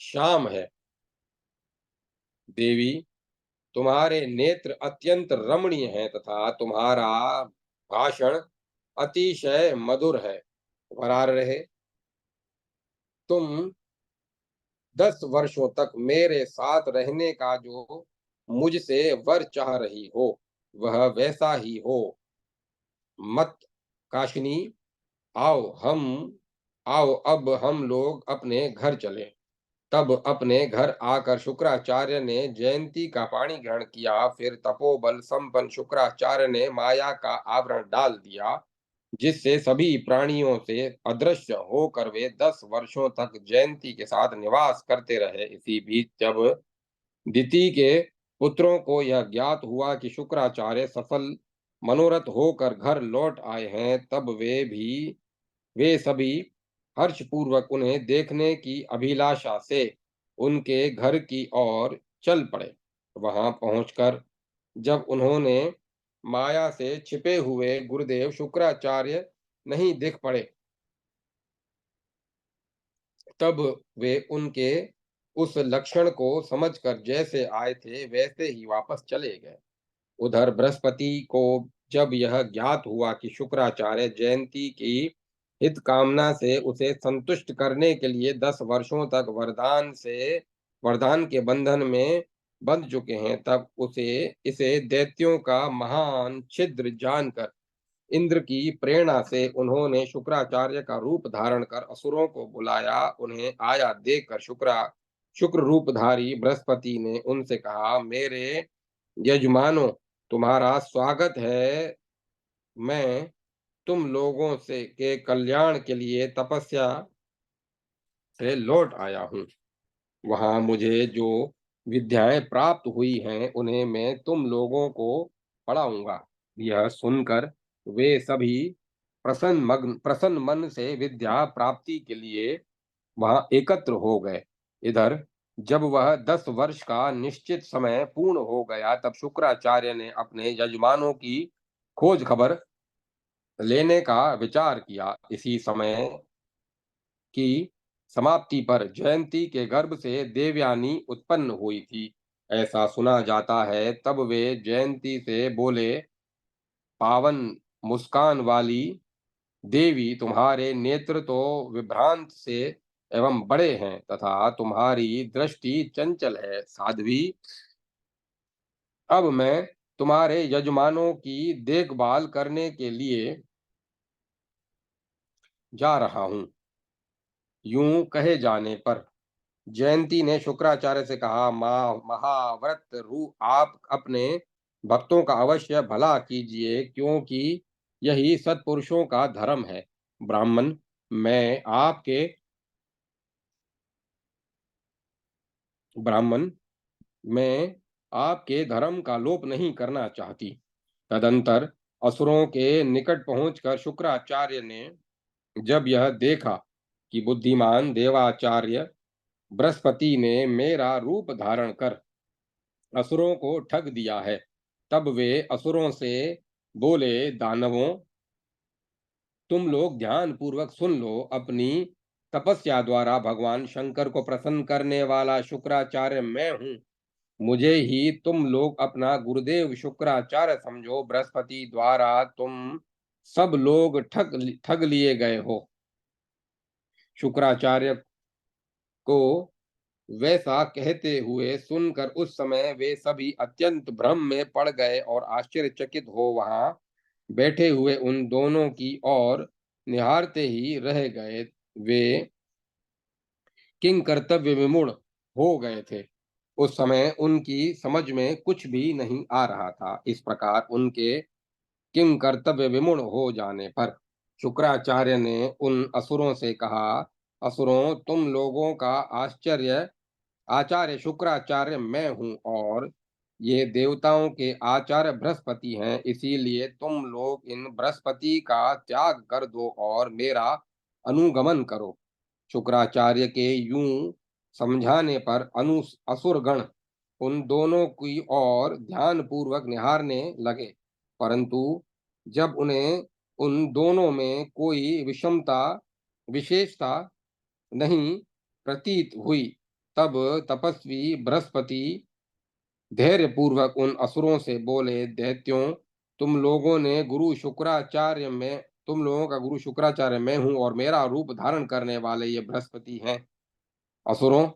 श्याम है। देवी, तुम्हारे नेत्र अत्यंत रमणीय हैं तथा तुम्हारा भाषण अतिशय मधुर है। वरार रहे, तुम 10 वर्षों तक मेरे साथ रहने का जो मुझसे वर चाह रही हो वह वैसा ही हो। मत काशिनी, आओ हम आओ अब हम लोग अपने घर चलें। तब अपने घर आकर शुक्राचार्य ने जयंती का पानी ग्रहण किया। फिर तपोबल संपन्न शुक्राचार्य ने माया का आवरण डाल दिया, जिससे सभी प्राणियों से अदृश्य होकर वे 10 वर्षों तक जयंती के साथ निवास करते रहे। इसी बीच जब दिति के पुत्रों को यह ज्ञात हुआ कि शुक्राचार्य सफल मनोरथ होकर घर लौट आए हैं, तब वे सभी हर्षपूर्वक उन्हें देखने की अभिलाषा से उनके घर की ओर चल पड़े। वहां पहुंचकर जब उन्होंने माया से छिपे हुए गुरुदेव शुक्राचार्य नहीं दिख पड़े, तब वे उनके उस लक्षण को समझकर जैसे आए थे वैसे ही वापस चले गए। उधर बृहस्पति को जब यह ज्ञात हुआ कि शुक्राचार्य जयंती की हित कामना से उसे संतुष्ट करने के लिए 10 वर्षों तक वरदान के बंधन में बंध चुके हैं, तब उसे इसे दैत्यों का महान छिद्र जानकर इंद्र की प्रेरणा से उन्होंने शुक्राचार्य का रूप धारण कर असुरों को बुलाया। उन्हें आया देखकर शुक्र रूपधारी बृहस्पति ने उनसे कहा, मेरे यजमानों, तुम्हारा स्वागत है। मैं तुम लोगों से के कल्याण के लिए तपस्या से लौट आया हूँ। वहाँ मुझे जो विद्याएँ प्राप्त हुई हैं, उन्हें मैं तुम लोगों को पढ़ाऊँगा। यह सुनकर वे सभी प्रसन्न मन से विद्या प्राप्ति के लिए वहाँ एकत्र हो गए। इधर जब वह 10 वर्ष का निश्चित समय पूर्ण हो गया, तब शुक्राचार्य ने अपने यजमानों की खोज खबर लेने का विचार किया। इसी समय की समाप्ति पर जयंती के गर्भ से देवयानी उत्पन्न हुई थी। ऐसा सुना जाता है। तब वे जयंती से बोले, पावन मुस्कान वाली देवी, तुम्हारे नेत्र तो विभ्रांत से एवं बड़े हैं तथा तुम्हारी दृष्टि चंचल है। साध्वी, अब मैं तुम्हारे यजमानों की देखभाल करने के लिए जा रहा हूँ। यूं कहे जाने पर जयंती ने शुक्राचार्य से कहा, महाव्रत रू, आप अपने भक्तों का अवश्य भला कीजिए, क्योंकि यही सत्पुरुषों का धर्म है। ब्राह्मण, मैं आपके ब्राह्मण मैं आपके धर्म का लोप नहीं करना चाहती। तदंतर असुरों के निकट पहुंचकर शुक्राचार्य ने जब यह देखा कि बुद्धिमान देवाचार्य बृहस्पति ने मेरा रूप धारण कर असुरों को ठग दिया है, तब वे असुरों से बोले, दानवों, तुम लोग ध्यान पूर्वक सुन लो। अपनी तपस्या द्वारा भगवान शंकर को प्रसन्न करने वाला शुक्राचार्य मैं हूँ। मुझे ही तुम लोग अपना गुरुदेव शुक्राचार्य समझो। बृहस्पति द्वारा तुम सब लोग ठग लिए गए हो। शुक्राचार्य को वैसा कहते हुए सुनकर उस समय वे सभी अत्यंत भ्रम में पड़ गए और आश्चर्यचकित हो वहां बैठे हुए उन दोनों की ओर निहारते ही रह गए। वे किंग कर्तव्य विमूढ़ हो गए थे। उस समय उनकी समझ में कुछ भी नहीं आ रहा था। इस प्रकार उनके किंग कर्तव्य विमूढ़ हो जाने पर शुक्राचार्य ने उन असुरों से कहा, असुरों, तुम लोगों का आचार्य शुक्राचार्य मैं हूँ और ये देवताओं के आचार्य बृहस्पति हैं। इसीलिए तुम लोग इन बृहस्पति का त्याग कर दो और मेरा अनुगमन करो। शुक्राचार्य के यूं समझाने पर असुरगण उन दोनों की ओर ध्यानपूर्वक निहारने लगे, परंतु जब उन्हें उन दोनों में कोई विशेषता नहीं प्रतीत हुई, तब तपस्वी बृहस्पति धैर्यपूर्वक उन असुरों से बोले, दैत्यों, तुम लोगों का गुरु शुक्राचार्य मैं हूँ और मेरा रूप धारण करने वाले ये बृहस्पति हैं। असुरों,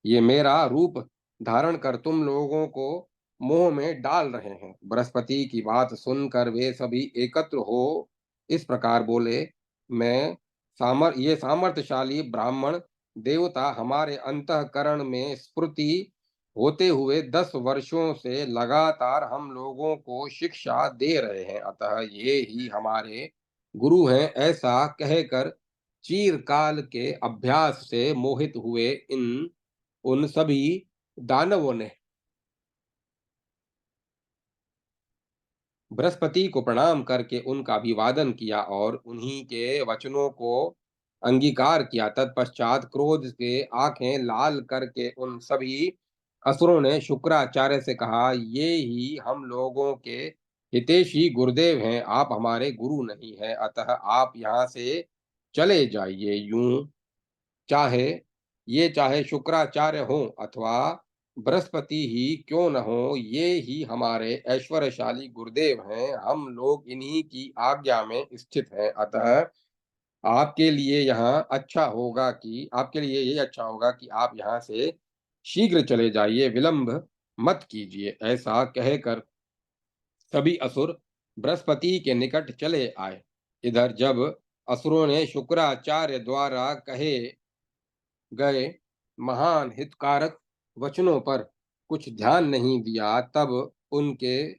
ये मेरा रूप धारण कर तुम लोगों को मोह में डाल रहे हैं। बृहस्पति की बात सुनकर वे सभी एकत्र हो इस प्रकार बोले, मैं ये सामर्थ्यशाली ब्राह्मण देवता हमारे अंतःकरण में स्फूर्ति होते हुए 10 वर्षों से लगातार हम लोगों को शिक्षा दे रहे हैं, अतः ये ही हमारे गुरु हैं। ऐसा कहकर चीरकाल के अभ्यास से मोहित हुए इन उन सभी दानवों ने बृहस्पति को प्रणाम करके उनका अभिवादन किया और उन्हीं के वचनों को अंगीकार किया। तत्पश्चात क्रोध से आंखें लाल करके उन सभी असुरों ने शुक्राचार्य से कहा, ये ही हम लोगों के हितैषी गुरुदेव हैं, आप हमारे गुरु नहीं हैं, अतः आप यहाँ से चले जाइए। चाहे चाहे शुक्राचार्य हो अथवा बृहस्पति ही क्यों न हो, ये ही हमारे ऐश्वर्यशाली गुरुदेव हैं। हम लोग इन्हीं की आज्ञा में स्थित हैं, अतः आपके लिए ये अच्छा होगा कि आप यहाँ से शीघ्र चले जाइए, विलंब मत कीजिए। ऐसा कहकर सभी असुर बृहस्पति के निकट चले आए। इधर जब असुरों ने शुक्राचार्य द्वारा कहे गए महान हितकारक वचनों पर कुछ ध्यान नहीं दिया, तब उनके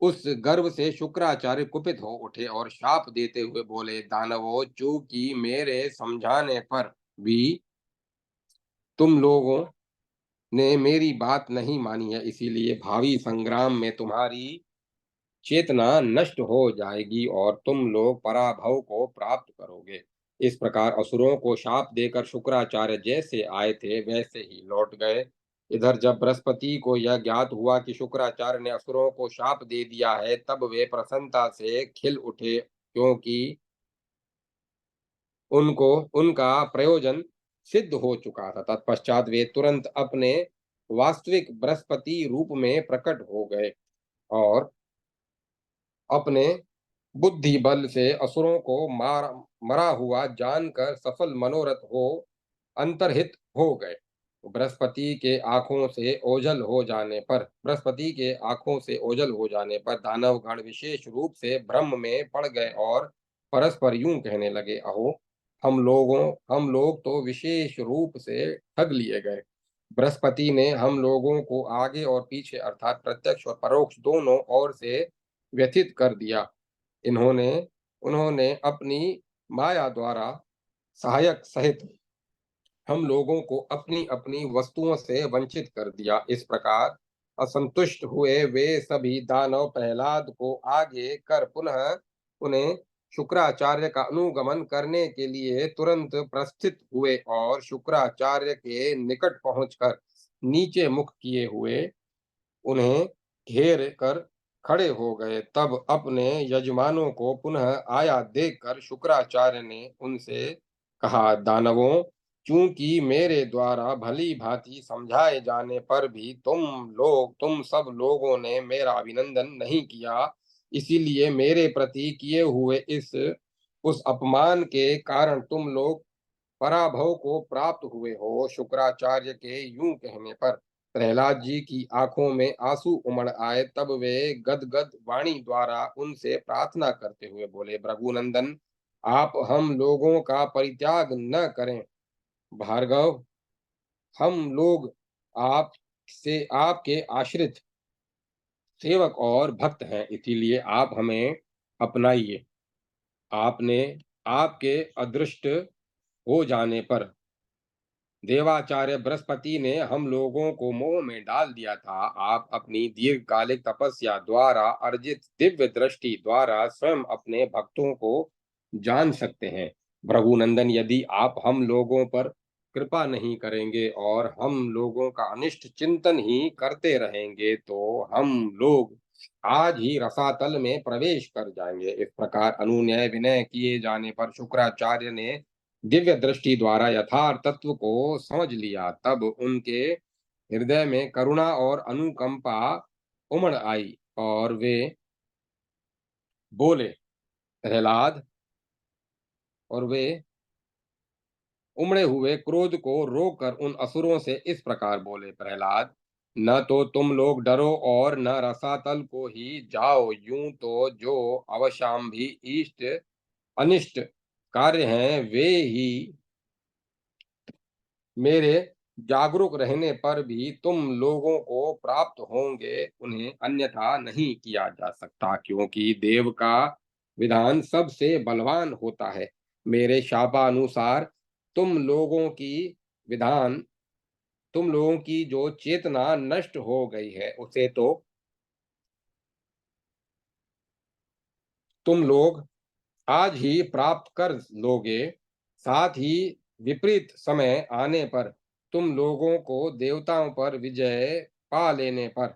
उस गर्व से शुक्राचार्य कुपित हो उठे और शाप देते हुए बोले, दानवों, चूंकि मेरे समझाने पर भी तुम लोगों ने मेरी बात नहीं मानी है, इसीलिए भावी संग्राम में तुम्हारी चेतना नष्ट हो जाएगी और तुम लोग पराभव को प्राप्त करोगे। इस प्रकार असुरों को शाप देकर शुक्राचार्य जैसे आए थे वैसे ही लौट गए। इधर जब बृहस्पति को यह ज्ञात हुआ कि शुक्राचार्य ने असुरों को शाप दे दिया है, तब वे प्रसन्नता से खिल उठे, क्योंकि उनको उनका प्रयोजन सिद्ध हो चुका था। तत्पश्चात वे तुरंत अपने वास्तविक बृहस्पति रूप में प्रकट हो गए और अपने बुद्धि बल से असुरों को मरा हुआ जानकर सफल मनोरथ हो अंतर्हित हो गए। बृहस्पति के आंखों से ओझल हो जाने पर दानवगण विशेष रूप से भ्रम में पड़ गए और परस्पर यूं कहने लगे, अहो, हम लोग तो विशेष रूप से ठग लिए गए। बृहस्पति ने हम लोगों को आगे और पीछे अर्थात प्रत्यक्ष और परोक्ष दोनों ओर से व्यथित कर दिया। इन्होंने उन्होंने अपनी माया द्वारा सहायक सहित हम लोगों को अपनी अपनी वस्तुओं से वंचित कर दिया। इस प्रकार असंतुष्ट हुए वे सभी दानव प्रहलाद को आगे कर पुनः उन्हें शुक्राचार्य का अनुगमन करने के लिए तुरंत प्रस्थित हुए और शुक्राचार्य के निकट पहुंचकर नीचे मुख किए हुए उन्हें घेर कर खड़े हो गए। तब अपने यजमानों को पुनः आया देखकर शुक्राचार्य ने उनसे कहा, दानवों, चूंकि मेरे द्वारा भली भांति समझाए जाने पर भी तुम सब लोगों ने मेरा अभिनंदन नहीं किया, इसीलिए मेरे प्रति किए हुए इस उस अपमान के कारण तुम लोग पराभव को प्राप्त हुए हो। शुक्राचार्य के यूं कहने पर प्रहलाद जी की आंखों में आंसू उमड़ आए। तब वे गदगद वाणी द्वारा उनसे प्रार्थना करते हुए बोले, भृगुनंदन, आप हम लोगों का परित्याग न करें। भार्गव, हम लोग आप से आपके आश्रित सेवक और भक्त हैं, इसीलिए आप हमें अपनाइए। आपने आपके अदृष्ट हो जाने पर देवाचार्य बृहस्पति ने हम लोगों को मोह में डाल दिया था। आप अपनी दीर्घकालिक तपस्या द्वारा अर्जित दिव्य दृष्टि द्वारा स्वयं अपने भक्तों को जान सकते हैं। भृगुनंदन, यदि आप हम लोगों पर कृपा नहीं करेंगे और हम लोगों का अनिष्ट चिंतन ही करते रहेंगे, तो हम लोग आज ही रसातल में प्रवेश कर जाएंगे। इस प्रकार अनुनय विनय किए जाने पर शुक्राचार्य ने दिव्य दृष्टि द्वारा यथार्थ तत्व को समझ लिया। तब उनके हृदय में करुणा और अनुकंपा उमड़ आई और वे बोले, प्रहलाद, और वे उमड़े हुए क्रोध को रोककर उन असुरों से इस प्रकार बोले, प्रहलाद, न तो तुम लोग डरो और न रसातल को ही जाओ। यूं तो जो अवश्याम्भी इष्ट अनिष्ट कार्य हैं वे ही मेरे जागरूक रहने पर भी तुम लोगों को प्राप्त होंगे, उन्हें अन्यथा नहीं किया जा सकता, क्योंकि देव का विधान सबसे बलवान होता है। मेरे शापानुसार तुम लोगों की विधान तुम लोगों की जो चेतना नष्ट हो गई है, उसे तो तुम लोग आज ही प्राप्त कर लोगे। साथ ही विपरीत समय आने पर तुम लोगों को देवताओं पर विजय पा लेने पर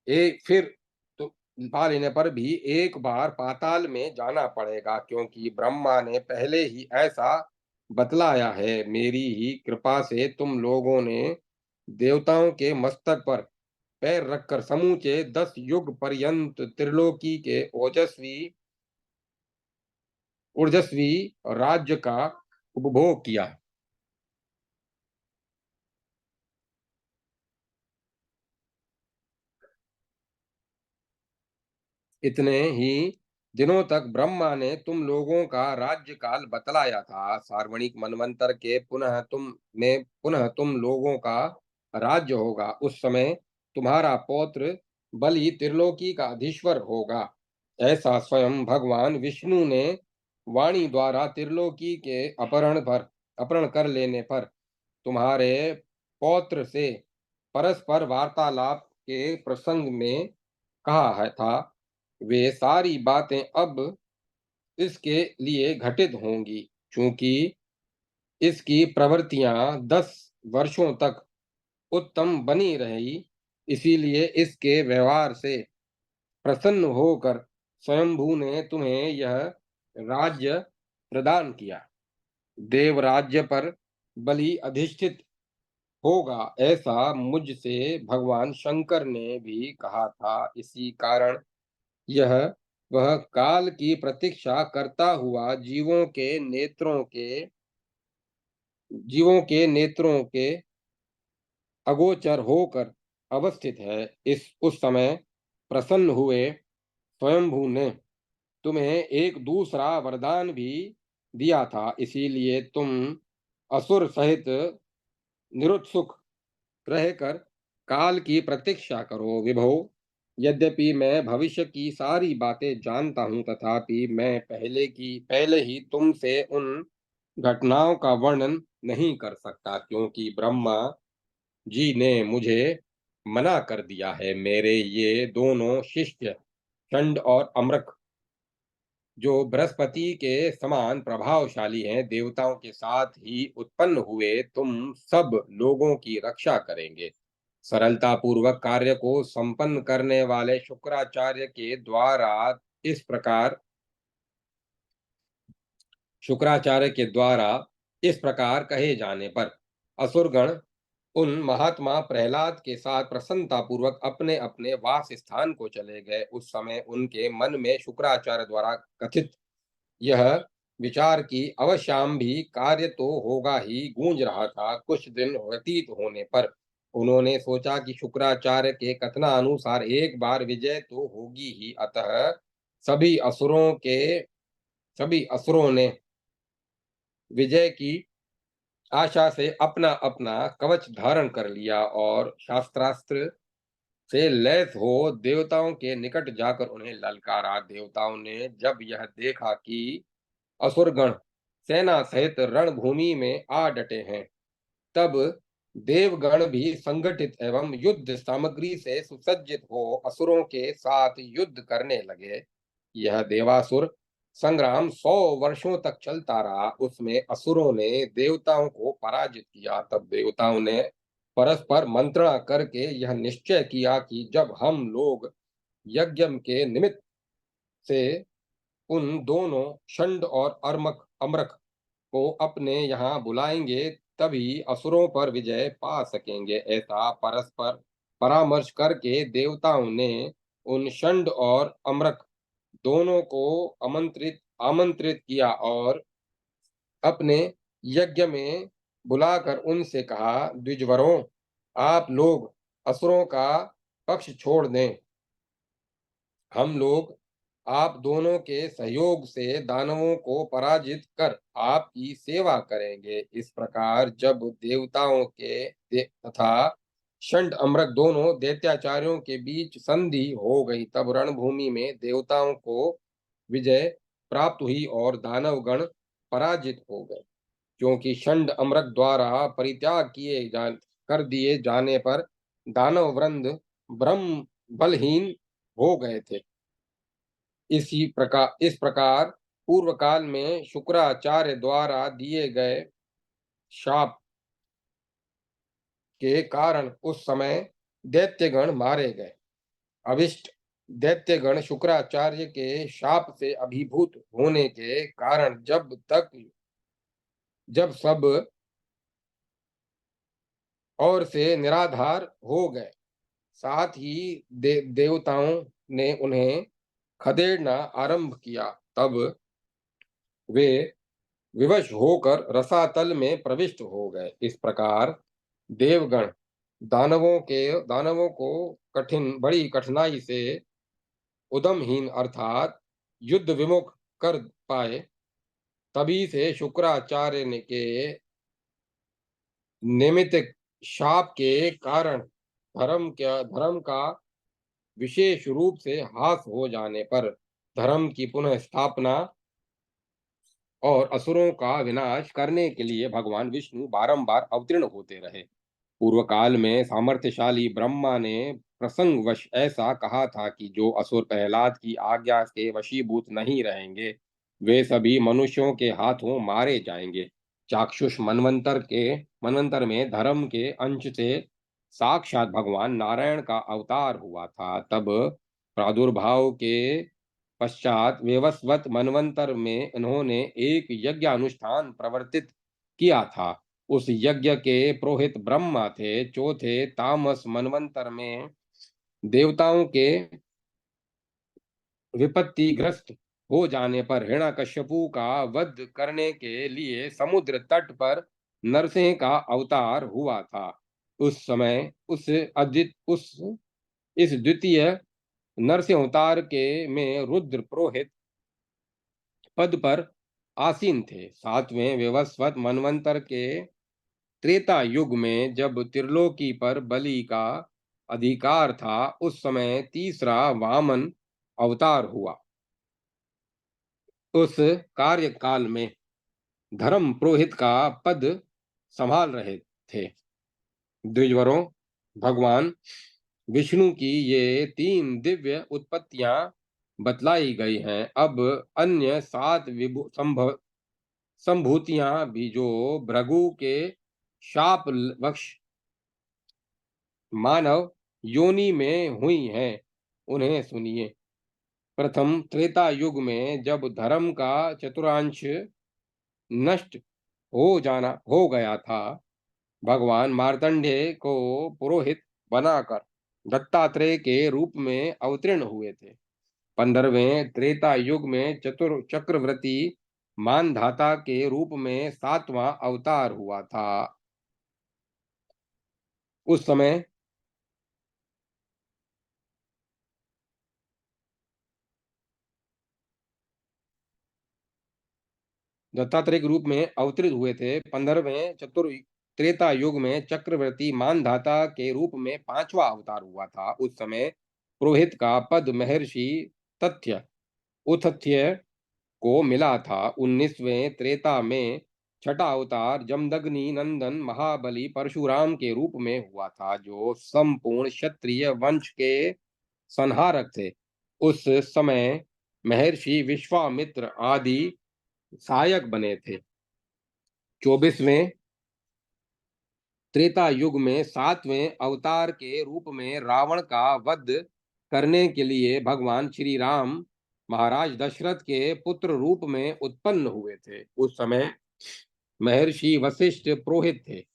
एक फिर तो पा लेने पर भी एक बार पाताल में जाना पड़ेगा, क्योंकि ब्रह्मा ने पहले ही ऐसा बतलाया है। मेरी ही कृपा से तुम लोगों ने देवताओं के मस्तक पर पैर रखकर समूचे 10 युग पर्यंत त्रिलोकी के ऊर्जस्वी राज्य का उपभोग किया। इतने ही दिनों तक ब्रह्मा ने तुम लोगों का राज्य काल बतलाया था। सार्वणिक मनवंतर के पुनः तुम लोगों का राज्य होगा। उस समय तुम्हारा पौत्र बलि त्रिलोकी का अधीश्वर होगा। ऐसा स्वयं भगवान विष्णु ने वाणी द्वारा त्रिलोकी के अपहरण कर लेने पर तुम्हारे पौत्र से परस्पर वार्तालाप के प्रसंग में कहा है था। वे सारी बातें अब इसके लिए घटित होंगी, क्योंकि इसकी प्रवृत्तियां 10 वर्षों तक उत्तम बनी रही। इसीलिए इसके व्यवहार से प्रसन्न होकर स्वयंभू ने तुम्हें यह राज्य प्रदान किया। देव राज्य पर बलि अधिष्ठित होगा, ऐसा मुझसे भगवान शंकर ने भी कहा था। इसी कारण यह वह काल की प्रतीक्षा करता हुआ जीवों के नेत्रों के अगोचर होकर अवस्थित है। इस उस समय प्रसन्न हुए स्वयंभू ने तुम्हें एक दूसरा वरदान भी दिया था। इसीलिए तुम असुर सहित निरुत्सुक रहकर काल की प्रतीक्षा करो। विभो, यद्यपि मैं भविष्य की सारी बातें जानता हूँ, तथापि मैं पहले ही तुमसे उन घटनाओं का वर्णन नहीं कर सकता, क्योंकि ब्रह्मा जी ने मुझे मना कर दिया है। मेरे ये दोनों शिष्य चंड और अमृक, जो बृहस्पति के समान प्रभावशाली हैं, देवताओं के साथ ही उत्पन्न हुए, तुम सब लोगों की रक्षा करेंगे। सरलता पूर्वक कार्य को संपन्न करने वाले इस प्रकार शुक्राचार्य के द्वारा इस प्रकार कहे जाने पर असुरगण उन महात्मा प्रहलाद के साथ प्रसन्नता पूर्वक अपने अपने वास स्थान को चले गए। उस समय उनके मन में शुक्राचार्य द्वारा कथित यह विचार की अवश्याम भी कार्य तो होगा ही गूंज रहा था। कुछ दिन व्यतीत होने पर उन्होंने सोचा कि शुक्राचार्य के कथनानुसार एक बार विजय तो होगी ही। अतः सभी असुरों ने विजय की आशा से अपना अपना कवच धारण कर लिया और शास्त्रास्त्र से लैस हो देवताओं के निकट जाकर उन्हें ललकारा। देवताओं ने जब यह देखा कि असुरगण सेना सहित रणभूमि में आ डटे हैं, तब देवगण भी संगठित एवं युद्ध सामग्री से सुसज्जित हो असुरों के साथ युद्ध करने लगे। यह देवासुर संग्राम 100 वर्षों तक चलता रहा। उसमें असुरों ने देवताओं को पराजित किया। तब देवताओं ने परस्पर मंत्रणा करके यह निश्चय किया कि जब हम लोग यज्ञ के निमित्त से उन दोनों षंड और अमरक को अपने यहाँ बुलाएंगे, तभी असुरों पर विजय पा सकेंगे। ऐसा परस्पर परामर्श करके देवताओं ने उन षंड और अमरक दोनों को आमंत्रित आमंत्रित किया और अपने यज्ञ में बुलाकर उनसे कहा, द्विजवरों, आप लोग असुरों का पक्ष छोड़ दें। हम लोग आप दोनों के सहयोग से दानवों को पराजित कर आपकी सेवा करेंगे। इस प्रकार जब तथा षंड अमृत दोनों दैत्याचार्यों के बीच संधि हो गई, तब रणभूमि में देवताओं को विजय प्राप्त हुई और दानवगण पराजित हो गए, क्योंकि षंड अमृत द्वारा परित्याग कर दिए जाने पर दानव वृंद ब्रह्म बलहीन हो गए थे। इस प्रकार पूर्व काल में शुक्राचार्य द्वारा दिए गए शाप के कारण उस समय दैत्यगण मारे गए। अभिष्ट दैत्यगण शुक्राचार्य के शाप से अभिभूत होने के कारण जब सब और से निराधार हो गए, साथ ही देवताओं ने उन्हें खदेड़ना आरंभ किया। तब वे विवश होकर रसातल में प्रविष्ट हो गए। इस प्रकार देवगण दानवों को बड़ी कठिनाई से उदमहीन अर्थात युद्ध विमुख कर पाए। तभी से शुक्राचार्य ने के निमित्त शाप के कारण धर्म का विशेष रूप से ह्रास हो जाने पर धर्म की पुनः स्थापना और असुरों का विनाश करने के लिए भगवान विष्णु बारंबार अवतीर्ण होते रहे। पूर्व काल में सामर्थ्यशाली ब्रह्मा ने प्रसंगवश ऐसा कहा था कि जो असुर प्रहलाद की आज्ञा के वशीभूत नहीं रहेंगे, वे सभी मनुष्यों के हाथों मारे जाएंगे। चाक्षुष मनवंतर में धर्म के अंश से साक्षात भगवान नारायण का अवतार हुआ था। तब प्रादुर्भाव के पश्चात वैवस्वत मनवंतर में इन्होंने एक यज्ञ अनुष्ठान प्रवर्तित किया था। उस यज्ञ के पुरोहित ब्रह्मा थे। चौथे तामस मनवंतर में देवताओं के विपत्तिग्रस्त हो जाने पर हिरण्यकश्यपु का वध करने के लिए समुद्र तट पर नरसिंह का अवतार हुआ था। उस समय उस इस द्वितीय नरसिंह अवतार के में रुद्र पुरोहित पद पर आसीन थे। सातवें वैवस्वत मनवंतर के त्रेता युग में जब त्रिलोकी पर बलि का अधिकार था, उस समय तीसरा वामन अवतार हुआ। उस कार्यकाल में धर्म पुरोहित का पद संभाल रहे थे। द्विजवरों, भगवान विष्णु की ये तीन दिव्य उत्पत्तियां बतलाई गई हैं। अब अन्य सात संभूतियां भी जो भृगु के शाप वश मानव योनि में हुई हैं, उन्हें सुनिए। प्रथम त्रेता युग में जब धर्म का चतुर्थांश नष्ट हो गया था, भगवान मार्तंडेय को पुरोहित बनाकर दत्तात्रेय के रूप में अवतीर्ण हुए थे। 15वें त्रेता युग में चक्रवर्ती मानधाता के रूप में सातवां अवतार हुआ था। उस समय दत्तात्रेय के रूप में अवतरित हुए थे। 15वें चतुर त्रेता युग में चक्रवर्ती मानधाता के रूप में पांचवा अवतार हुआ था। उस समय पुरोहित का पद महर्षि तथ्य उथथ्य को मिला था। 19वें त्रेता में छठा अवतार जमदग्नि नंदन महाबली परशुराम के रूप में हुआ था, जो संपूर्ण क्षत्रिय वंश के संहारक थे। उस समय महर्षि विश्वामित्र आदि सहायक बने थे। 24वें त्रेता युग में सातवें अवतार के रूप में रावण का वध करने के लिए भगवान श्री राम महाराज दशरथ के पुत्र रूप में उत्पन्न हुए थे। उस समय महर्षि वशिष्ठ पुरोहित थे।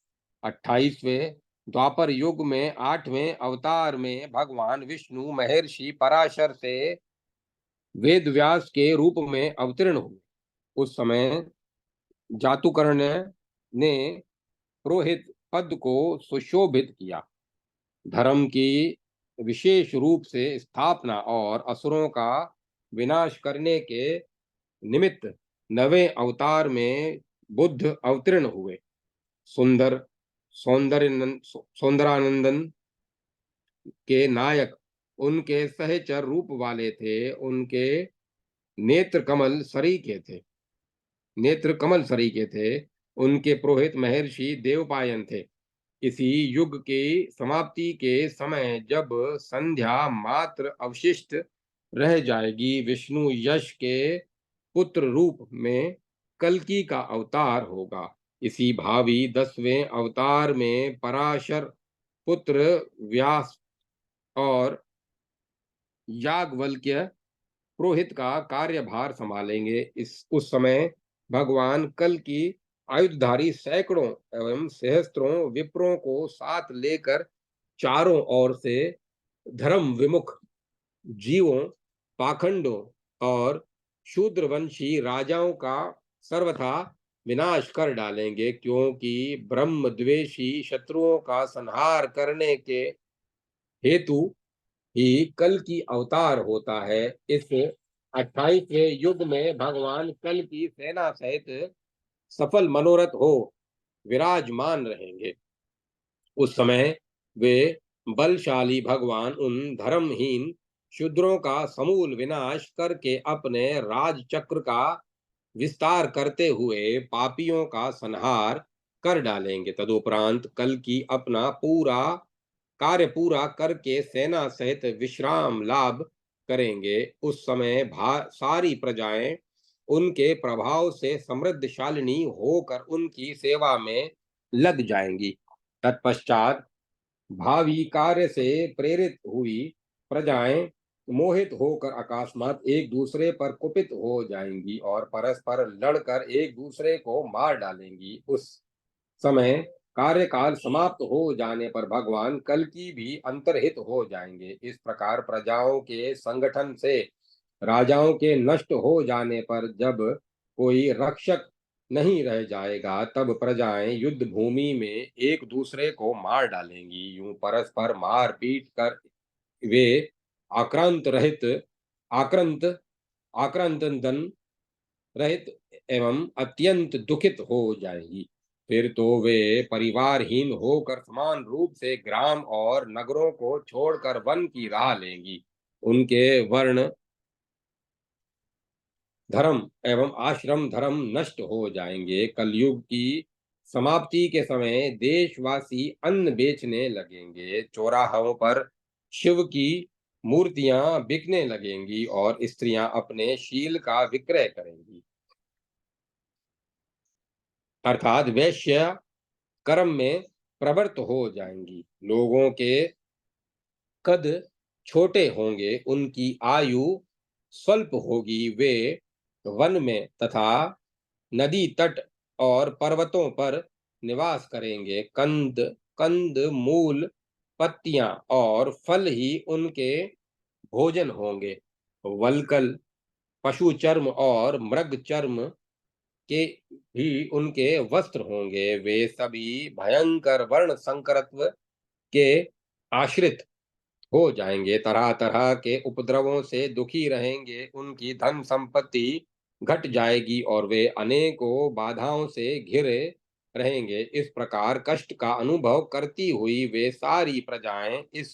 28वें द्वापर युग में आठवें अवतार में भगवान विष्णु महर्षि पराशर से वेद व्यास के रूप में अवतीर्ण हुए। उस समय जातुकर्ण ने पुरोहित पद को सुशोभित किया। धर्म की विशेष रूप से स्थापना और असुरों का विनाश करने के निमित्त नवे अवतार में बुद्ध अवतीर्ण हुए। सुंदर सौंदरानंदन के नायक उनके सहचर रूप वाले थे। उनके नेत्र कमल सरीखे थे नेत्र कमल सरीखे थे। उनके पुरोहित महर्षि देवपायन थे। इसी युग की समाप्ति के समय जब संध्या मात्र अवशिष्ट रह जाएगी, विष्णु यश के पुत्र रूप में कल्कि का अवतार होगा। इसी भावी 10वें अवतार में पराशर पुत्र व्यास और याज्ञवल्क्य पुरोहित का कार्यभार संभालेंगे। उस समय भगवान कल की आयुधधारी सैकड़ों एवं सहस्त्रों विप्रों को साथ लेकर चारों ओर से धर्म विमुख जीवों, पाखंडों और शूद्रवंशी राजाओं का सर्वथा विनाश कर डालेंगे, क्योंकि ब्रह्मद्वेषी शत्रुओं का संहार करने के हेतु ही कल की अवतार होता है। इस 28वें युग में भगवान कल की सेना सहित सफल मनोरथ हो विराजमान रहेंगे। उस समय वे बलशाली भगवान उन धर्महीन शूद्रों का समूल विनाश करके अपने राज चक्र का विस्तार करते हुए पापियों का संहार कर डालेंगे। तदुपरांत कल की अपना पूरा कार्य पूरा करके सेना सहित विश्राम लाभ करेंगे। उस समय सारी प्रजाएं उनके प्रभाव से समृद्धशालिनी होकर उनकी सेवा में लग जाएंगी। तत्पश्चात भावी कार्य से प्रेरित हुई प्रजाएं मोहित होकर अकस्मात एक दूसरे पर कुपित हो जाएंगी और परस्पर लड़कर एक दूसरे को मार डालेंगी। उस समय कार्यकाल समाप्त हो जाने पर भगवान कल की भी अंतर्हित हो जाएंगे। इस प्रकार प्रजाओं के संगठन से राजाओं के नष्ट हो जाने पर जब कोई रक्षक नहीं रह जाएगा तब प्रजाएं युद्ध भूमि में एक दूसरे को मार डालेंगी। यूं परस्पर मार पीट कर वे आक्रांत रहित आक्रांत आक्रांतन रहित एवं अत्यंत दुखित हो जाएगी। फिर तो वे परिवारहीन होकर समान रूप से ग्राम और नगरों को छोड़कर वन की राह लेंगी। उनके वर्ण धर्म एवं आश्रम धर्म नष्ट हो जाएंगे। कलयुग की समाप्ति के समय देशवासी अन्न बेचने लगेंगे, चौराहों पर शिव की मूर्तियां बिकने लगेंगी और स्त्रियां अपने शील का विक्रय करेंगी, अर्थात वैश्य कर्म में प्रवृत्त हो जाएंगी। लोगों के कद छोटे होंगे, उनकी आयु स्वल्प होगी। वे वन में तथा नदी तट और पर्वतों पर निवास करेंगे। कंद कंद मूल पत्तियां और फल ही उनके भोजन होंगे। वल्कल पशु चर्म और मृग चर्म के भी उनके वस्त्र होंगे। वे सभी भयंकर वर्ण संकरत्व के आश्रित हो जाएंगे, तरह तरह के उपद्रवों से दुखी रहेंगे। उनकी धन संपत्ति घट जाएगी और वे अनेकों बाधाओं से घिरे रहेंगे। इस प्रकार कष्ट का अनुभव करती हुई वे सारी प्रजाएं इस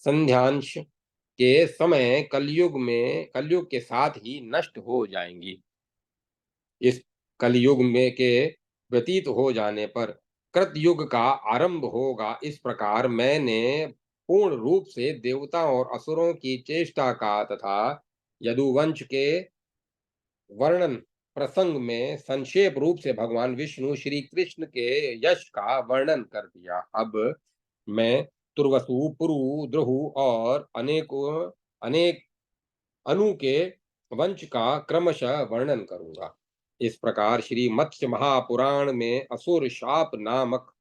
संध्यांश के समय कलयुग के साथ ही नष्ट हो जाएंगी। इस कलयुग में के व्यतीत हो जाने पर कृतयुग का आरंभ होगा। इस प्रकार मैंने पूर्ण रूप से देवताओं और असुरों की चेष्टा का तथा यदुवंश के वर्णन प्रसंग में संक्षेप रूप से भगवान विष्णु श्री कृष्ण के यश का वर्णन कर दिया। अब मैं तुर्वसु पुरु द्रुहु और अनेक अनु के वंश का क्रमशः वर्णन करूंगा। इस प्रकार श्री मत्स्य महापुराण में असुर शाप नामक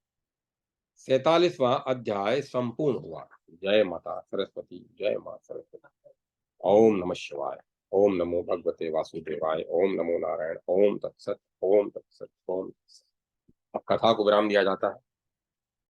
47वां अध्याय संपूर्ण हुआ। जय माता सरस्वती, जय मां सरस्वती। ओम नमः शिवाय। ओम नमो भगवते वासुदेवाय। ओम नमो नारायण। ओम तत्सत। ओम तत्सत। ओम तत्सत। अब कथा को विराम दिया जाता है।